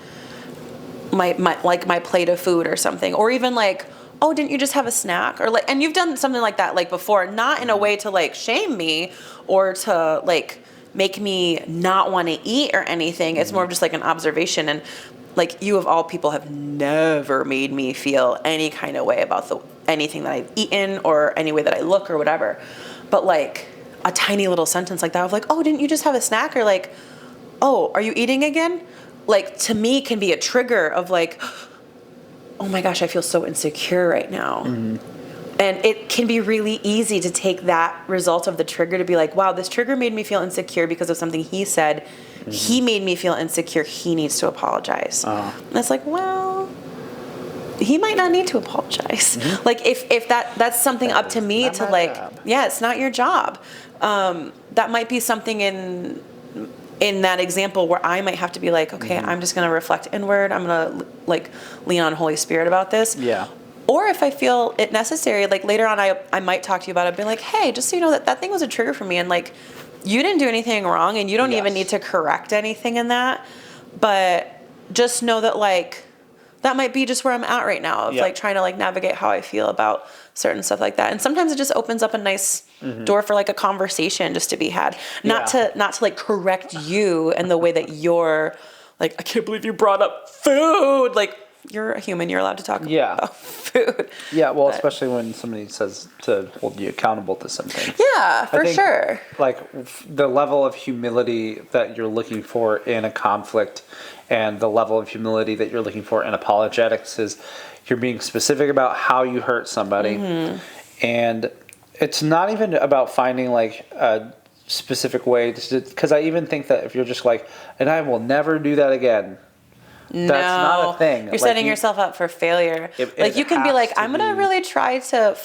my plate of food or something, or even like, oh, didn't you just have a snack? Or like, and you've done something like that like before, not in a way to like shame me or to like make me not want to eat or anything. It's more of just like an observation. And like, you of all people have never made me feel any kind of way about anything that I've eaten or any way that I look or whatever. But like a tiny little sentence like that of like, oh, didn't you just have a snack? Or like, oh, are you eating again? Like, to me can be a trigger of like, oh my gosh, I feel so insecure right now. And it can be really easy to take that result of the trigger to be like, wow, this trigger made me feel insecure because of something he said. He made me feel insecure. He needs to apologize. And it's like, well, he might not need to apologize. Like, if that's something up to me to like, it's not your job. That might be something in that example where I might have to be like, okay, I'm just going to reflect inward. I'm going to like lean on Holy Spirit about this. Or if I feel it necessary, like later on, I might talk to you about it, be like, hey, just so you know that thing was a trigger for me. And like, you didn't do anything wrong and you don't even need to correct anything in that. But just know that like, that might be just where I'm at right now of like trying to like navigate how I feel about certain stuff like that. And sometimes it just opens up a nice door for like a conversation just to be had. Not to like correct you in the way that you're like, I can't believe you brought up food. Like, you're a human, you're allowed to talk about food. Well, but especially when somebody says to hold you accountable to something. Yeah, for sure. Like the level of humility that you're looking for in a conflict and the level of humility that you're looking for in apologetics is you're being specific about how you hurt somebody and it's not even about finding like a specific way because I even think that if you're just like, and I will never do that again. No, that's not a thing. You're setting yourself up for failure. It You can be like, I'm going to be... really try to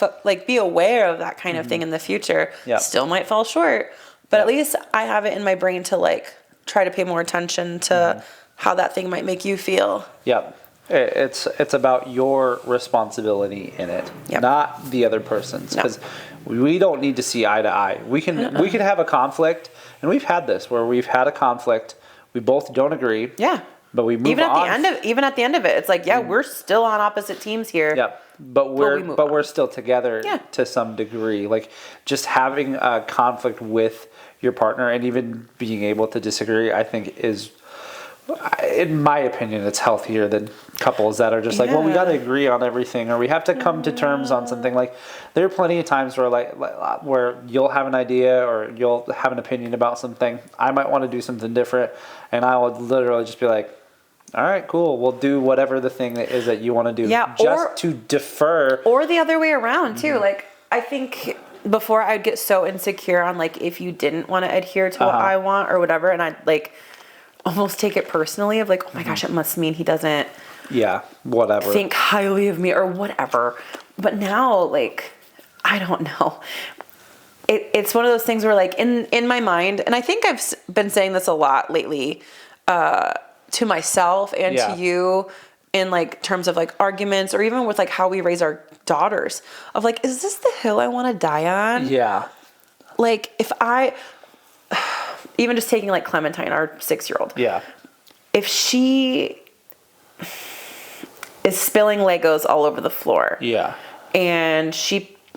be aware of that kind of thing in the future. Yep. Still might fall short, but at least I have it in my brain to like try to pay more attention to how that thing might make you feel. Yep. It's about your responsibility in it, not the other person's. Because we don't need to see eye to eye. We can have a conflict, and we've had this where we've had a conflict. We both don't agree. Yeah. But we move even at on. Even at the end of it, it's like, we're still on opposite teams here. Yeah, but we're still together to some degree. Like just having a conflict with your partner and even being able to disagree, I think is, in my opinion, it's healthier than couples that are just like, well, we got to agree on everything, or we have to come to terms on something. Like there are plenty of times where where you'll have an idea or you'll have an opinion about something. I might want to do something different, and I will literally just be like, all right, cool. We'll do whatever the thing that is that you want to do. Yeah, just to defer. Or the other way around too. Like I think before I'd get so insecure on like if you didn't want to adhere to what I want or whatever, and I'd like almost take it personally of like, oh my gosh, it must mean he doesn't whatever think highly of me or whatever. But now, like, I don't know. It's one of those things where like in my mind, and I think I've been saying this a lot lately, to myself and to you in like terms of like arguments or even with like how we raise our daughters of like, is this the hill I want to die on? Yeah. Like if even just taking like Clementine, our 6-year-old. Yeah. If she is spilling Legos all over the floor. Yeah. And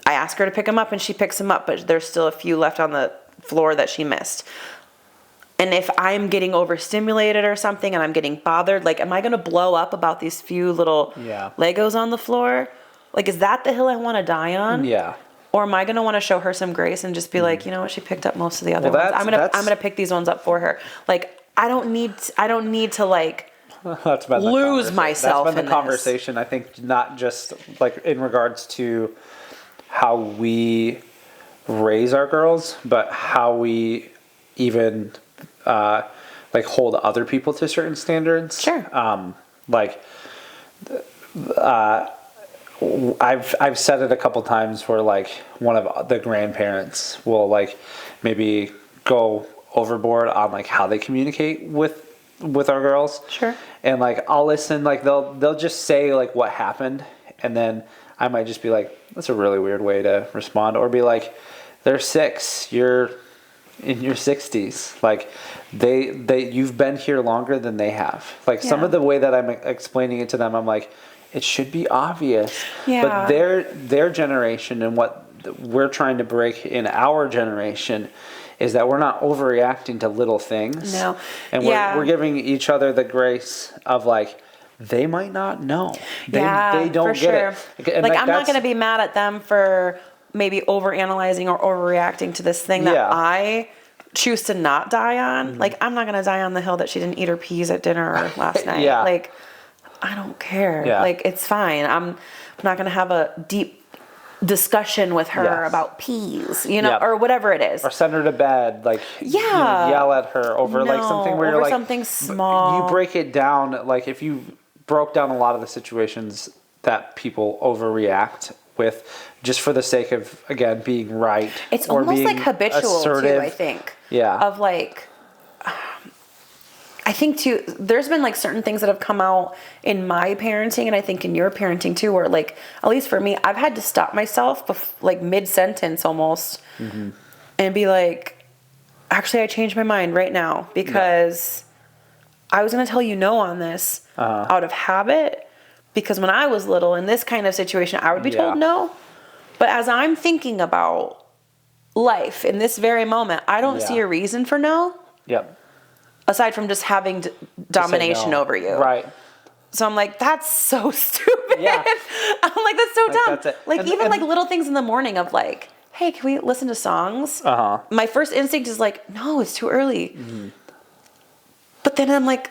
I ask her to pick them up and she picks them up, but there's still a few left on the floor that she missed. And if I'm getting overstimulated or something and I'm getting bothered, like, am I going to blow up about these few little Legos on the floor? Like, is that the hill I want to die on? Yeah. Or am I going to want to show her some grace and just be like, you know what, she picked up most of the other ones. I'm going to pick these ones up for her. Like, I don't need to like lose myself. That's been the conversation. I think not just like in regards to how we raise our girls, but how we even like hold other people to certain standards. Sure. I've said it a couple times where like one of the grandparents will like maybe go overboard on like how they communicate with our girls. Sure. And like I'll listen, like they'll just say like what happened, and then I might just be like, that's a really weird way to respond, or be like, they're 6, you're in your 60s, like you've been here longer than they have. Like some of the way that I'm explaining it to them, I'm like, it should be obvious. Yeah. But their generation and what we're trying to break in our generation is that we're not overreacting to little things. No. And we're giving each other the grace of like, they might not know. They don't get it. And like I'm not going to be mad at them for maybe overanalyzing or overreacting to this thing that I choose to not die on. Mm-hmm. Like I'm not going to die on the hill that she didn't eat her peas at dinner last night. Like I don't care. Yeah. Like it's fine. I'm not going to have a deep discussion with her about peas, or whatever it is. Or send her to bed, like yell at her over like something where you're like something small. You break it down, like if you broke down a lot of the situations that people overreact with just for the sake of again being right. It's almost like habitual assertive. Too, I think. Yeah. Of like I think too, there's been like certain things that have come out in my parenting and I think in your parenting too, where like, at least for me, I've had to stop myself like mid-sentence almost and be like, actually I changed my mind right now because I was going to tell you no on this out of habit, because when I was little in this kind of situation, I would be told no. But as I'm thinking about life in this very moment, I don't see a reason for no. Yep. Aside from just having domination over you. Right. So I'm like, that's so stupid. Yeah. I'm like, that's so dumb. That's it. Like even like little things in the morning of like, hey, can we listen to songs? My first instinct is like, no, it's too early. Mm-hmm. But then I'm like,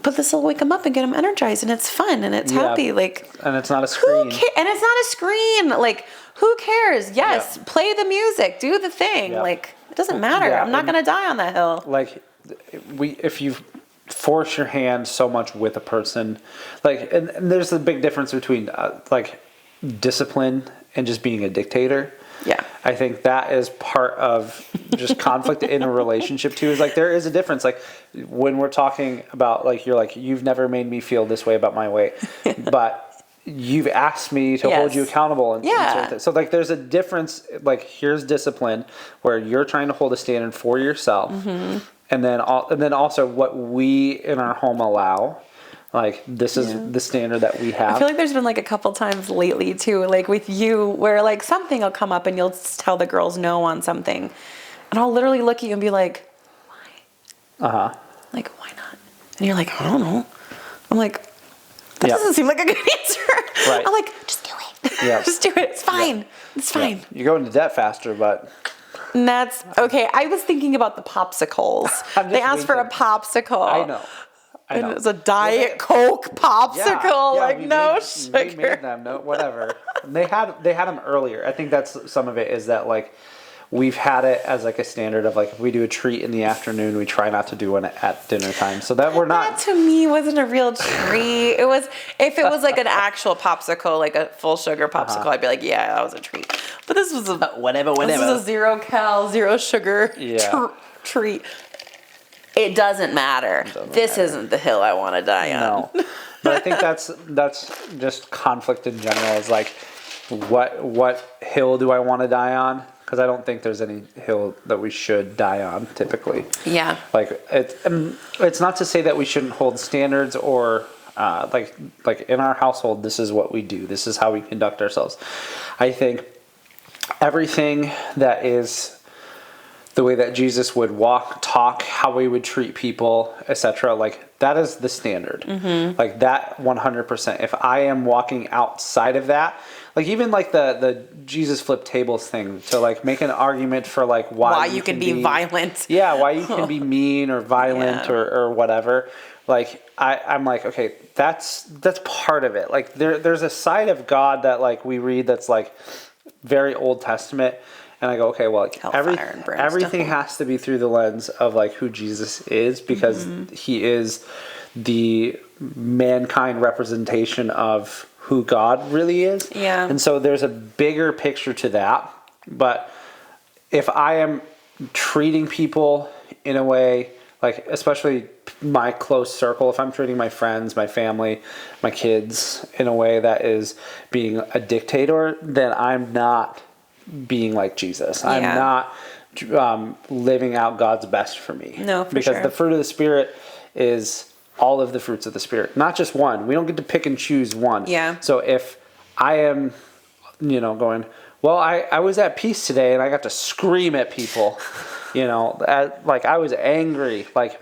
but this will wake them up and get them energized, and it's fun and it's happy. Like, and it's not a screen. and it's not a screen. Like, who cares? Yes, play the music, do the thing. Like, it doesn't matter. I'm not gonna die on that hill. Like, if you force your hand so much with a person, like, and there's a big difference between like discipline and just being a dictator. Yeah. I think that is part of just conflict in a relationship too. Is like, there is a difference. Like, when we're talking about, like, you're like, you've never made me feel this way about my weight, but you've asked me to hold you accountable. And certain things. So like, there's a difference. Like, here's discipline where you're trying to hold a standard for yourself. Mm-hmm. And then also what we in our home allow. Like, this is the standard that we have. I feel like there's been like a couple times lately too, like with you, where like something will come up and you'll tell the girls no on something, and I'll literally look at you and be like, why? Like, why not? And you're like, I don't know. I'm like, that doesn't seem like a good answer. Right. I'm like, just do it. Yeah. Just do it. It's fine. It's fine. You go into debt faster, but. And that's okay. I was thinking about the popsicles. They asked for a popsicle. I know. And it was a Diet Coke popsicle, like no sugar. We made them, no, whatever. They had them earlier. I think that's some of it is that, like, we've had it as like a standard of, like, if we do a treat in the afternoon, we try not to do one at dinner time, so that we're not. That to me wasn't a real treat. It was, if it was like an actual popsicle, like a full sugar popsicle, I'd be like, yeah, that was a treat. But this was a whatever. This is a 0 cal, 0 sugar treat. It doesn't matter. This isn't the hill I want to die on. No. But I think that's just conflict in general. Is like, what hill do I want to die on? Because I don't think there's any hill that we should die on typically. Yeah. Like, it's not to say that we shouldn't hold standards or like in our household, this is what we do. This is how we conduct ourselves. I think everything that is the way that Jesus would walk, talk, how we would treat people, etc. Like, that is the standard. Mm-hmm. Like, that 100%. If I am walking outside of that, like, even like the Jesus flip tables thing, to like make an argument for like why you can be violent. Yeah, why you can be mean or violent or whatever. Like, I'm like, okay, that's part of it. Like, there's a side of God that, like, we read that's like very Old Testament. And I go, okay, well, like, everything has to be through the lens of, like, who Jesus is, because he is the mankind representation of who God really is. Yeah. And so there's a bigger picture to that. But if I am treating people in a way, like, especially my close circle, if I'm treating my friends, my family, my kids in a way that is being a dictator, then I'm not being like Jesus. I'm not living out God's best for me. No, for because sure. the fruit of the Spirit is all of the fruits of the Spirit, not just one. We don't get to pick and choose one. Yeah. So if I am, going, well, I was at peace today and I got to scream at people, like, I was angry. Like,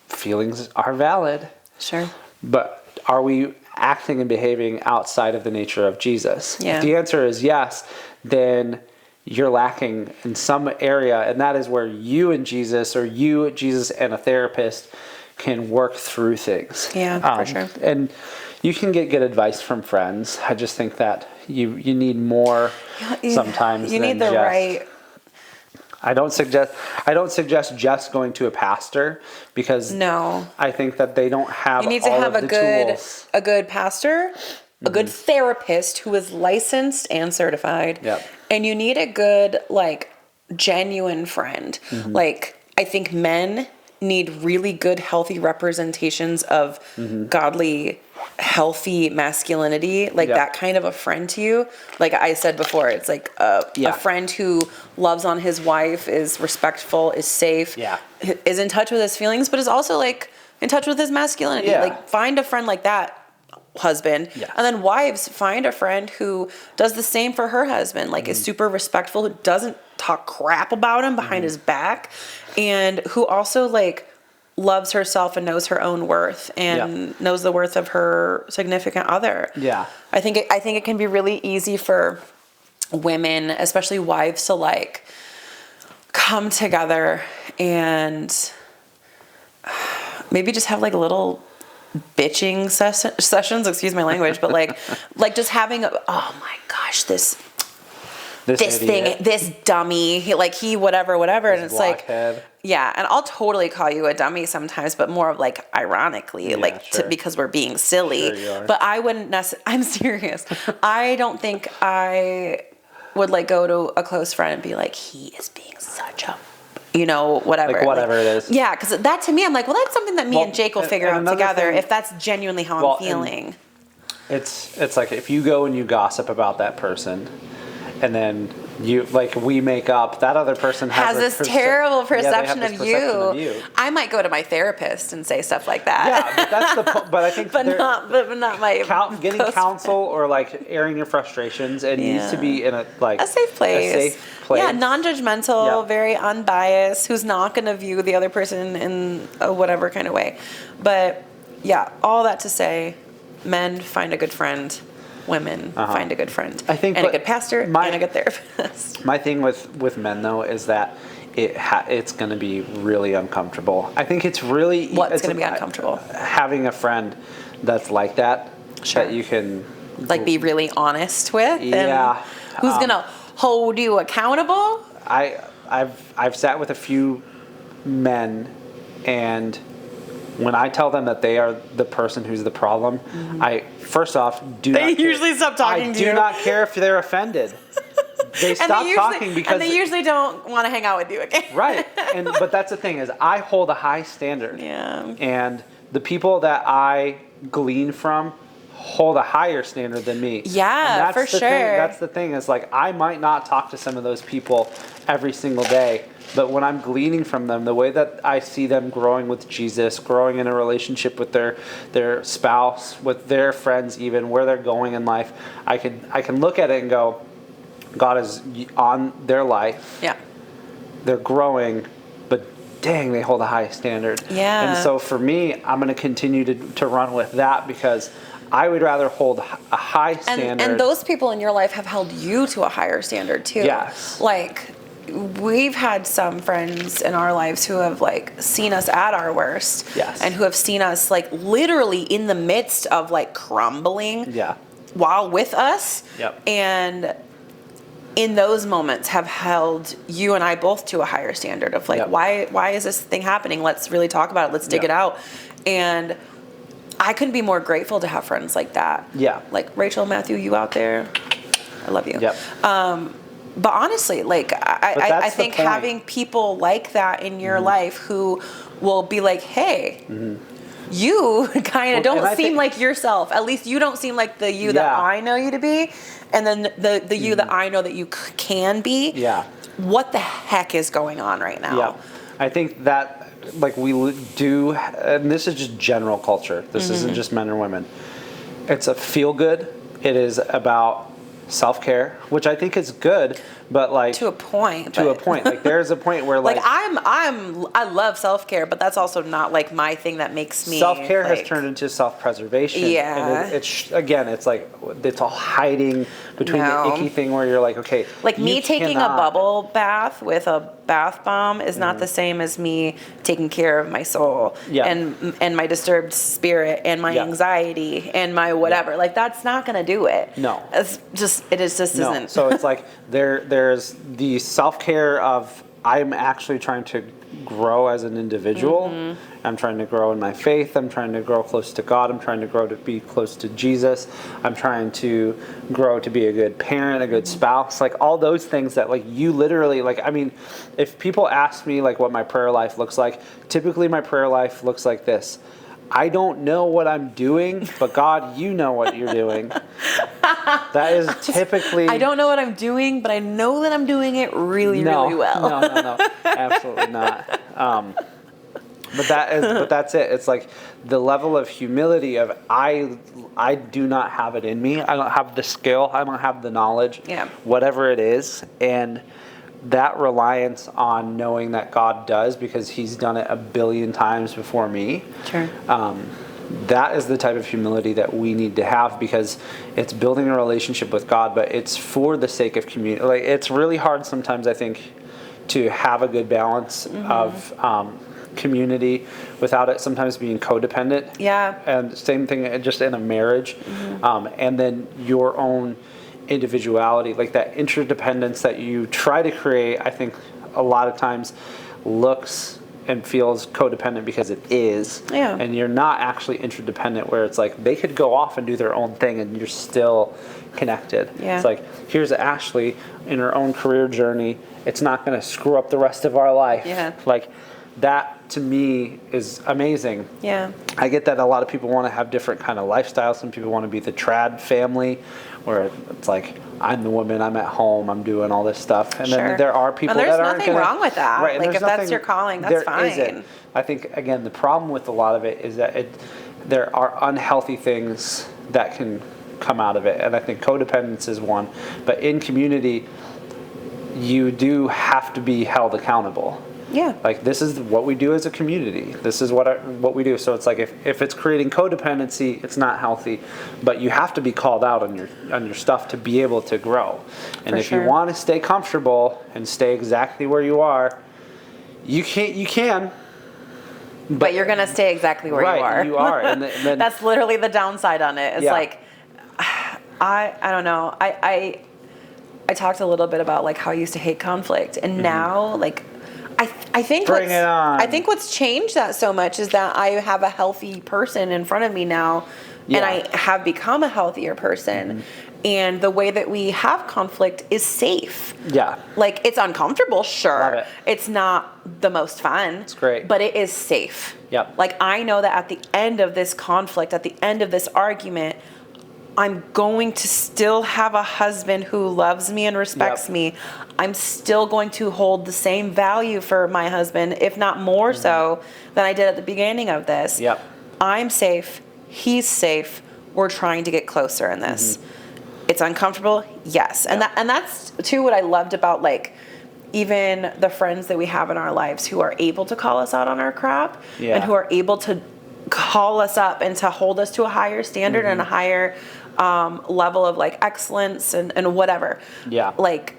feelings are valid. Sure. But are we acting and behaving outside of the nature of Jesus? Yeah. If the answer is yes, then you're lacking in some area, and that is where you and Jesus, or you, Jesus, and a therapist can work through things. Yeah, for sure. And you can get good advice from friends. I just think that you need more sometimes. You need the just, right. I don't suggest just going to a pastor, because I think that they don't have. You need to all have of a good pastor, a good therapist who is licensed and certified. Yep. And you need a good, like, genuine friend. Mm-hmm. Like, I think men need really good, healthy representations of godly, healthy masculinity. Like, that kind of a friend to you. Like I said before, it's like a friend who loves on his wife, is respectful, is safe, is in touch with his feelings, but is also, like, in touch with his masculinity. Yeah. Like, find a friend like that, husband. Yes. And then wives, find a friend who does the same for her husband, like, is super respectful, who doesn't talk crap about him behind his back, and who also, like, loves herself and knows her own worth and knows the worth of her significant other. Yeah. I think it can be really easy for women, especially wives, to, like, come together and maybe just have like little bitching sessions, excuse my language, but like just having oh my gosh, this thing, this dummy, he whatever, and it's blockhead. like, yeah, and I'll totally call you a dummy sometimes, but more of like ironically, sure. because we're being silly. Sure you are. But I wouldn't I'm serious. I don't think I would like go to a close friend and be like, he is being such a, whatever. Like whatever it is. Yeah, because that to me, I'm like, well, that's something that me and Jake will figure out together thing, if that's genuinely how I'm feeling. It's like if you go and you gossip about that person, and then we make up, that other person has this terrible perception of you. I might go to my therapist and say stuff like that. Yeah, but that's but I think but not my getting counsel or like airing your frustrations. It needs to be in a safe place. Yeah, non-judgmental, very unbiased. Who's not going to view the other person in a whatever kind of way. But yeah, all that to say, men, find a good friend. Women, find a good friend. I think, and a good pastor and a good therapist. My thing with men though is that it's going to be really uncomfortable. I think it's really what's going to be uncomfortable. Having a friend that's like that, sure. that you can be really honest with. Yeah. And who's going to hold you accountable? I've sat with a few men, and when I tell them that they are the person who's the problem, I first off they usually stop talking to you. I do not care if they're offended. They stop talking because they usually don't want to hang out with you again. Right, but that's the thing is I hold a high standard. Yeah. And the people that I glean from hold a higher standard than me. Yeah, for sure. That's the thing is like I might not talk to some of those people every single day, but when I'm gleaning from them, the way that I see them growing with Jesus, growing in a relationship with their spouse, with their friends, even where they're going in life, I can look at it and go, God is on their life. Yeah. They're growing, but dang, they hold a high standard. Yeah. And so for me, I'm going to continue to run with that because I would rather hold a high standard. And those people in your life have held you to a higher standard too. Yes. Like, we've had some friends in our lives who have seen us at our worst. Yes. And who have seen us literally in the midst of crumbling. Yeah. While with us. Yep. And in those moments have held you and I both to a higher standard of yep. why is this thing happening? Let's really talk about it. Let's dig it out. And I couldn't be more grateful to have friends like that. Yeah. Like Rachel, Matthew, you out there, I love you. Yep. But honestly, I think having people like that in your life who will be like, hey, you kind of don't seem like yourself. At least you don't seem like the you that I know you to be. And then the you that I know that you can be. Yeah. What the heck is going on right now? Yeah. I think that we do, and this is just general culture. This isn't just men or women. It's a feel good. It is about self-care, which I think is good, but to a point. There's a point where I love self-care, but that's also not my thing that makes me self-care has turned into self-preservation. Yeah. And it's all hiding between the icky thing where you're like, okay, me taking a bubble bath with a bath bomb is not the same as me taking care of my soul and my disturbed spirit and my anxiety and my whatever. That's not going to do it. No. It isn't. So it's there's the self-care of I'm actually trying to grow as an individual. I'm trying to grow in my faith. I'm trying to grow close to God. I'm trying to grow to be close to Jesus. I'm trying to grow to be a good parent, a good spouse, all those things that you literally if people ask me what my prayer life looks like, typically my prayer life looks like this. I don't know what I'm doing, but God, you know what you're doing. That is typically... I don't know what I'm doing, but I know that I'm doing it really, really well. No. Absolutely not. But that's it. It's the level of humility of I do not have it in me. I don't have the skill. I don't have the knowledge. Yeah. Whatever it is. And that reliance on knowing that God does because he's done it a billion times before me. Sure. That is the type of humility that we need to have because it's building a relationship with God, but it's for the sake of community. It's really hard sometimes, I think, to have a good balance of community without it sometimes being codependent. Yeah. And same thing just in a marriage. And then your own individuality, like that interdependence that you try to create, I think a lot of times looks and feels codependent because it is. Yeah. And you're not actually interdependent, where it's like they could go off and do their own thing and you're still connected. Yeah. It's like, here's Ashley in her own career journey. It's not going to screw up the rest of our life. Yeah. Like, that to me is amazing. Yeah. I get that a lot of people want to have different kind of lifestyles. Some people want to be the trad family, where it's like, I'm the woman, I'm at home, I'm doing all this stuff. And then there are people that aren't there's nothing wrong with that. Right, like, if that's your calling, that's fine. Isn't. I think, again, the problem with a lot of it is that there are unhealthy things that can come out of it. And I think codependence is one. But in community, you do have to be held accountable. Yeah. Like, this is what we do as a community. This is what we do. So it's like, if it's creating codependency, it's not healthy. But you have to be called out on your stuff to be able to grow. And if you want to stay comfortable and stay exactly where you are, you can. But you're gonna stay exactly where you are. You are. And then, that's literally the downside on it. It's like, I don't know. I talked a little bit about like how I used to hate conflict, and now like. I think Bring it on. I think what's changed that so much is that I have a healthy person in front of me now, and I have become a healthier person. And the way that we have conflict is safe. Yeah. Like, it's uncomfortable, sure. Love it. It's not the most fun. It's great. But it is safe. Yep. Like, I know that at the end of this conflict, at the end of this argument, I'm going to still have a husband who loves me and respects me. I'm still going to hold the same value for my husband, if not more so than I did at the beginning of this. Yep. I'm safe. He's safe. We're trying to get closer in this. It's uncomfortable, yes. And that's too what I loved about like even the friends that we have in our lives who are able to call us out on our crap and who are able to call us up and to hold us to a higher standard and a higher level of like excellence and whatever. Yeah. Like,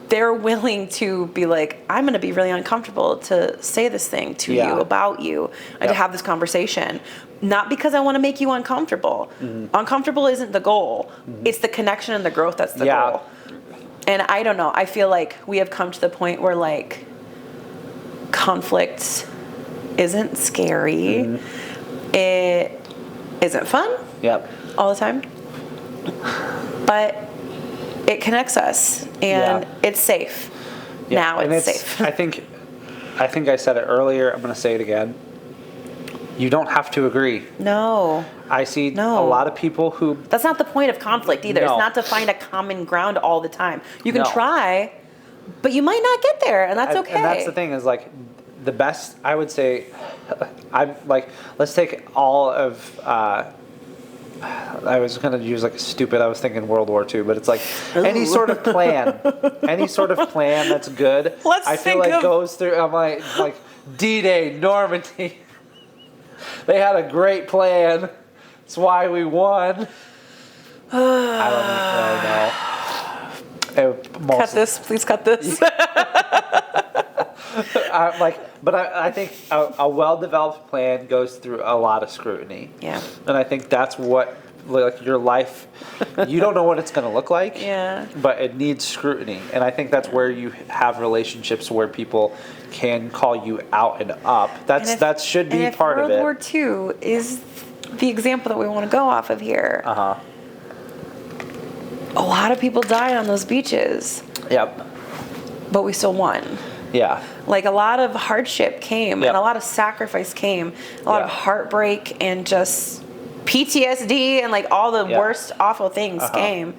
they're willing to be like, I'm going to be really uncomfortable to say this thing to you about you and to have this conversation. Not because I want to make you uncomfortable. Uncomfortable isn't the goal. It's the connection and the growth that's the goal. And I don't know. I feel like we have come to the point where like conflict isn't scary. It isn't fun. All the time. But it connects us, and it's safe. Now it's safe. I think I said it earlier. I'm going to say it again. You don't have to agree. No. I see a lot of people who... That's not the point of conflict either. It's not to find a common ground all the time. You can try, but you might not get there, and that's okay. And that's the thing is like the best, I would say, I'm like, let's take all of... I was going to use like I was thinking World War II, but it's like any sort of plan that's good. I feel like goes through. I'm like D-Day, Normandy. They had a great plan. That's why we won. I don't know. Cut this, please cut this. I think a well-developed plan goes through a lot of scrutiny. Yeah. And I think that's what, like, your life, you don't know what it's going to look like. But it needs scrutiny. And I think that's where you have relationships where people can call you out and up. That should be part of it. World War II is the example that we want to go off of here. A lot of people died on those beaches. But we still won. Like, a lot of hardship came and a lot of sacrifice came, a lot of heartbreak and just PTSD and like all the worst awful things came,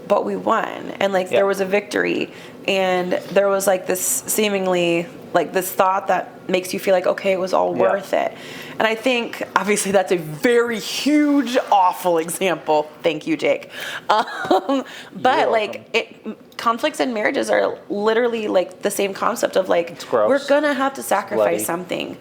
but we won. And like there was a victory, and there was like this seemingly like this thought that makes you feel like, okay, it was all worth it. And I think obviously that's a very huge awful example. Thank you, Jake. But like conflicts in marriages are literally like the same concept of like, we're gonna have to sacrifice something.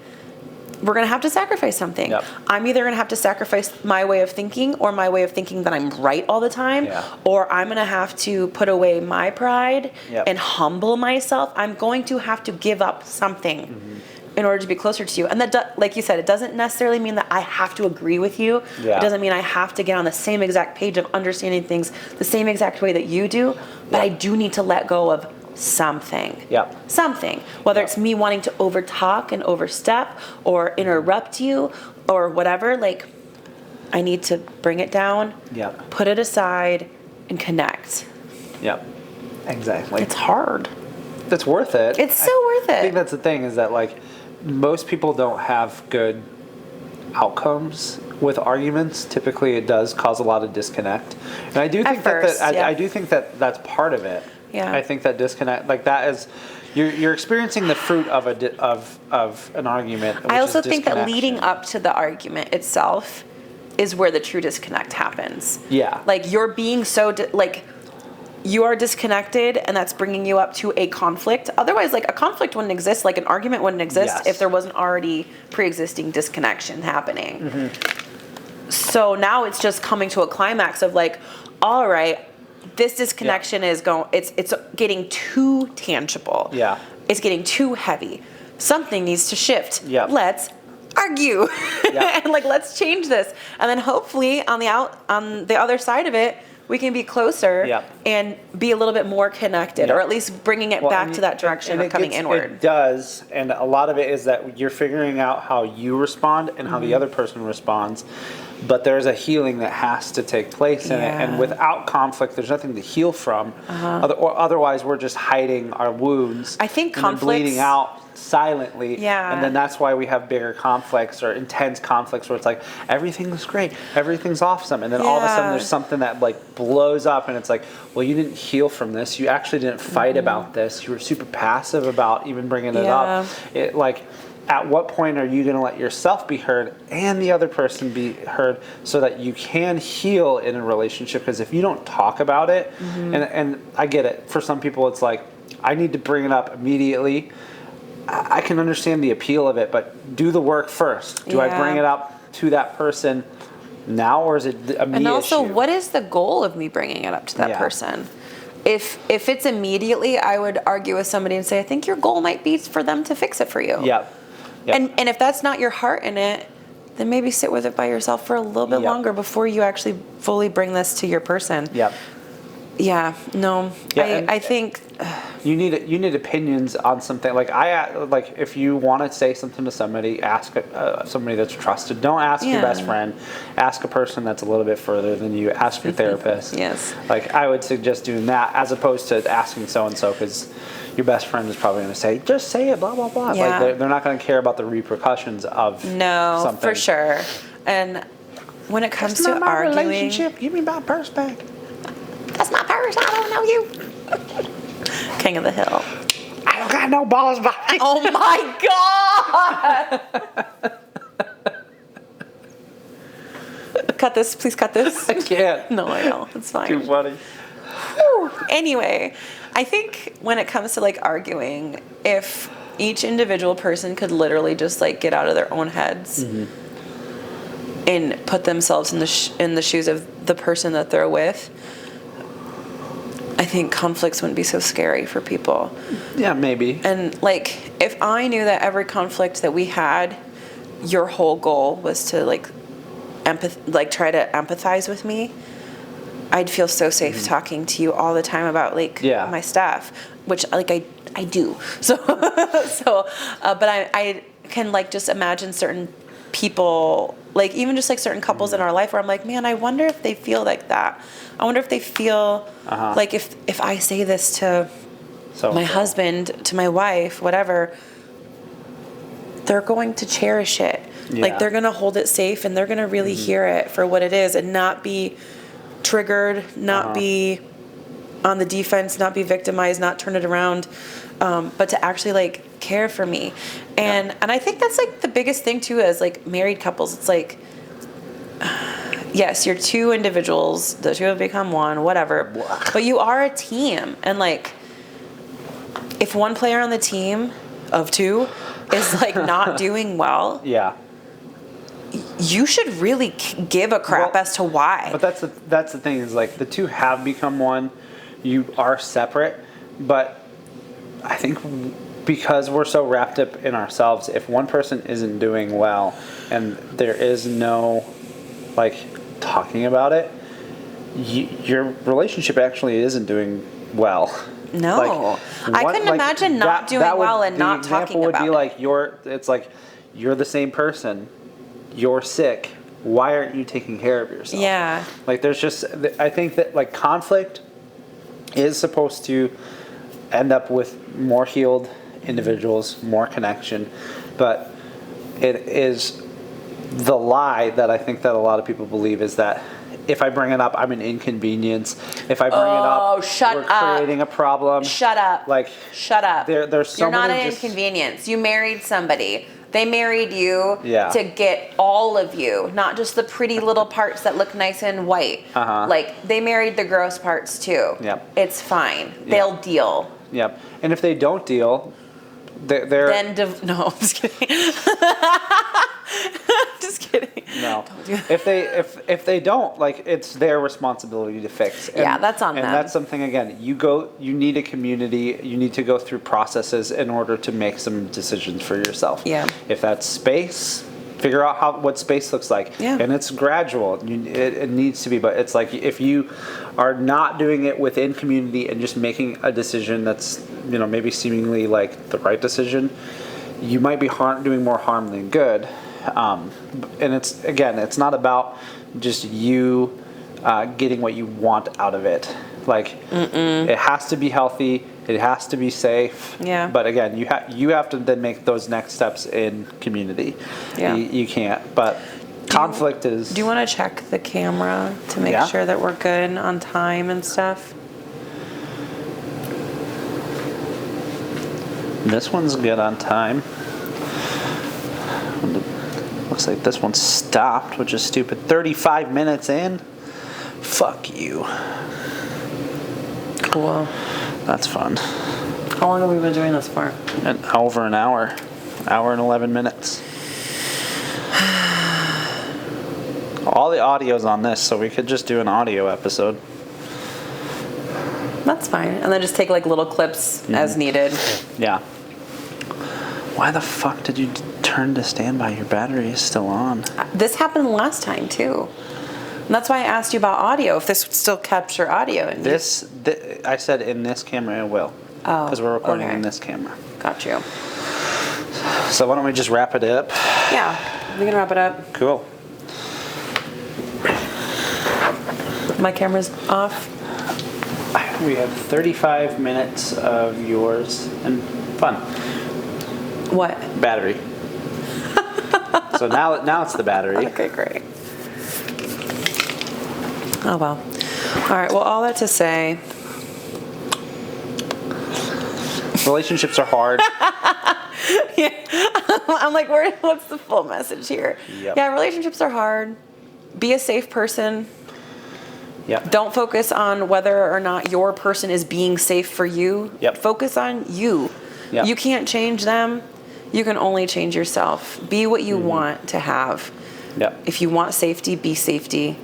We're gonna have to sacrifice something. I'm either gonna have to sacrifice my way of thinking or my way of thinking that I'm right all the time, or I'm gonna have to put away my pride and humble myself. I'm going to have to give up something. in order to be closer to you. And that, like you said, it doesn't necessarily mean that I have to agree with you. Yeah. It doesn't mean I have to get on the same exact page of understanding things the same exact way that you do. But I do need to let go of something. Yep. Something. Whether it's me wanting to overtalk and overstep or interrupt you or whatever, like, I need to bring it down, put it aside, and connect. Yep. Exactly. It's hard. It's worth it. It's so worth it. I think that's the thing, is that, like, most people don't have good outcomes with arguments. Typically, it does cause a lot of disconnect, and I do think I do think that that's part of it. Yeah. I think that disconnect, like, that is, you're experiencing the fruit of of an argument. I also think that leading up to the argument itself is where the true disconnect happens. Yeah. Like, you're being so you are disconnected, and that's bringing you up to a conflict. Otherwise, like, a conflict wouldn't exist, like an argument wouldn't exist if there wasn't already pre-existing disconnection happening. Mm-hmm. So now it's just coming to a climax of, like, all right, this disconnection is it's getting too tangible. Yeah. It's getting too heavy. Something needs to shift. Yeah. Let's argue. Yeah. And, like, let's change this. And then hopefully on the other side of it, we can be closer and be a little bit more connected, or at least bringing it back to that direction of coming inward. It does, and a lot of it is that you're figuring out how you respond and how the other person responds, but there's a healing that has to take place in it, and without conflict, there's nothing to heal from. Otherwise, we're just hiding our wounds. I think conflicts, bleeding out silently, and then that's why we have bigger conflicts or intense conflicts where it's like everything's great, everything's awesome, and then all of a sudden there's something that, like, blows up, and it's like, well, you didn't heal from this, you actually didn't fight about this, you were super passive about even bringing it up. At what point are you going to let yourself be heard and the other person be heard so that you can heal in a relationship? Because if you don't talk about it, and I get it, for some people it's like, I need to bring it up immediately. I can understand the appeal of it, but do the work first. Do I bring it up to that person now, or is it a me And also, issue? what is the goal of me bringing it up to that person? If it's immediately, I would argue with somebody and say, I think your goal might be for them to fix it for you. Yep. And if that's not your heart in it, then maybe sit with it by yourself for a little bit longer before you actually fully bring this to your person. Yep. Yeah. No. I think you need opinions on something. Like, if you want to say something to somebody, ask somebody that's trusted. Don't ask your best friend. Ask a person that's a little bit further than you. Ask your therapist. Yes. Like, I would suggest doing that as opposed to asking so and so, because your best friend is probably going to say, just say it, blah blah blah. Yeah. Like, they're not going to care about the repercussions of something. For sure. And when it comes to arguing, relationship, give me my purse back. That's my purse. I don't know you. King of the Hill. I don't got no balls behind. Oh my God! Cut this, please cut this. I can't. No, I know. It's fine. Too funny. Whew. Anyway, I think when it comes to, like, arguing, if each individual person could literally just, like, get out of their own heads and put themselves in the shoes of the person that they're with, I think conflicts wouldn't be so scary for people. Yeah, maybe. And, like, if I knew that every conflict that we had, your whole goal was to, like, try to empathize with me, I'd feel so safe talking to you all the time about, like, my stuff, which, like, I do. So, but I can, like, just imagine certain people, like, even just, like, certain couples in our life where I'm like, man, I wonder if they feel like that. I wonder if they feel like if I say this to my husband, to my wife, whatever, they're going to cherish it. Yeah. Like, they're going to hold it safe, and they're going to really hear it for what it is and not be triggered, not be on the defense, not be victimized, not turn it around, but to actually, like, care for me. And I think that's, like, the biggest thing too, as, like, married couples. It's like, yes, you're two individuals, the two have become one, whatever, but you are a team. And, like, if one player on the team of two is, like, not doing well, you should really give a crap as to why. But that's the thing, is, like, the two have become one. You are separate, but I think because we're so wrapped up in ourselves, if one person isn't doing well and there is no like talking about it, your relationship actually isn't doing well. No. I couldn't imagine not doing well and not talking about it. The example would be it's like you're the same person, you're sick, why aren't you taking care of yourself? Yeah. Like there's just, I think that like conflict is supposed to end up with more healed individuals, more connection, but it is the lie that I think that a lot of people believe is that if I bring it up, I'm an inconvenience. If I bring it up, we're creating a problem. Shut up. Like, shut up. There's so You're not many an inconvenience. You married somebody. They married you Yeah. to get all of you, not just the pretty little parts that look nice and white. Like, they married the gross parts too. Yep. It's fine. They'll deal. Yep. And if they don't deal, they're no, I'm just kidding. Just kidding. No. If they don't, like, it's their responsibility to fix. Yeah, that's on them. And that's something, again, you need a community, you need to go through processes in order to make some decisions for yourself. Yeah. If that's space, figure out what space looks like. Yeah. And it's gradual. It needs to be, but it's like if you are not doing it within community and just making a decision that's, maybe seemingly like the right decision, you might be doing more harm than good. And it's not about just you getting what you want out of it. Like, it has to be healthy. It has to be safe. Yeah. But again, you have to then make those next steps in community. Yeah. You can't. But conflict is. Do you want to check the camera to make sure that we're good on time and stuff? This one's good on time. Looks like this one stopped, which is stupid. 35 minutes in? Fuck you. Cool. That's fun. How long have we been doing this for? Over an hour. Hour and 11 minutes. All the audio's on this, so we could just do an audio episode. That's fine. And then just take like little clips as needed. Yeah. Why the fuck did you turn to standby? Your battery is still on. This happened last time too. And that's why I asked you about audio, if this would still capture audio. And I said in this camera it will. Oh, because we're recording okay. in this camera. Got you. So why don't we just wrap it up? Yeah, we can wrap it up. Cool. My camera's off. We have 35 minutes of yours and fun. What? Battery. So now it's the battery. Okay, great. Oh, well. All right, well, all that to say... Relationships are hard. Yeah. I'm like, what's the full message here? Yep. Yeah, relationships are hard. Be a safe person. Yep. Don't focus on whether or not your person is being safe for you. Yep. Focus on you. Yep. You can't change them. You can only change yourself. Be what you want to have. Yep. If you want safety, be safety.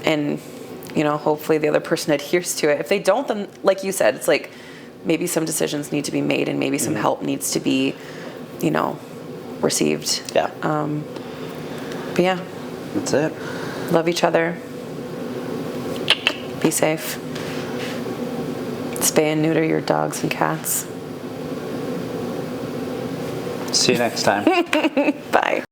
And, hopefully the other person adheres to it. If they don't, then, like you said, it's like maybe some decisions need to be made and maybe some help needs to be, received. Yeah. But yeah. That's it. Love each other. Be safe. Spay and neuter your dogs and cats. See you next time. Bye.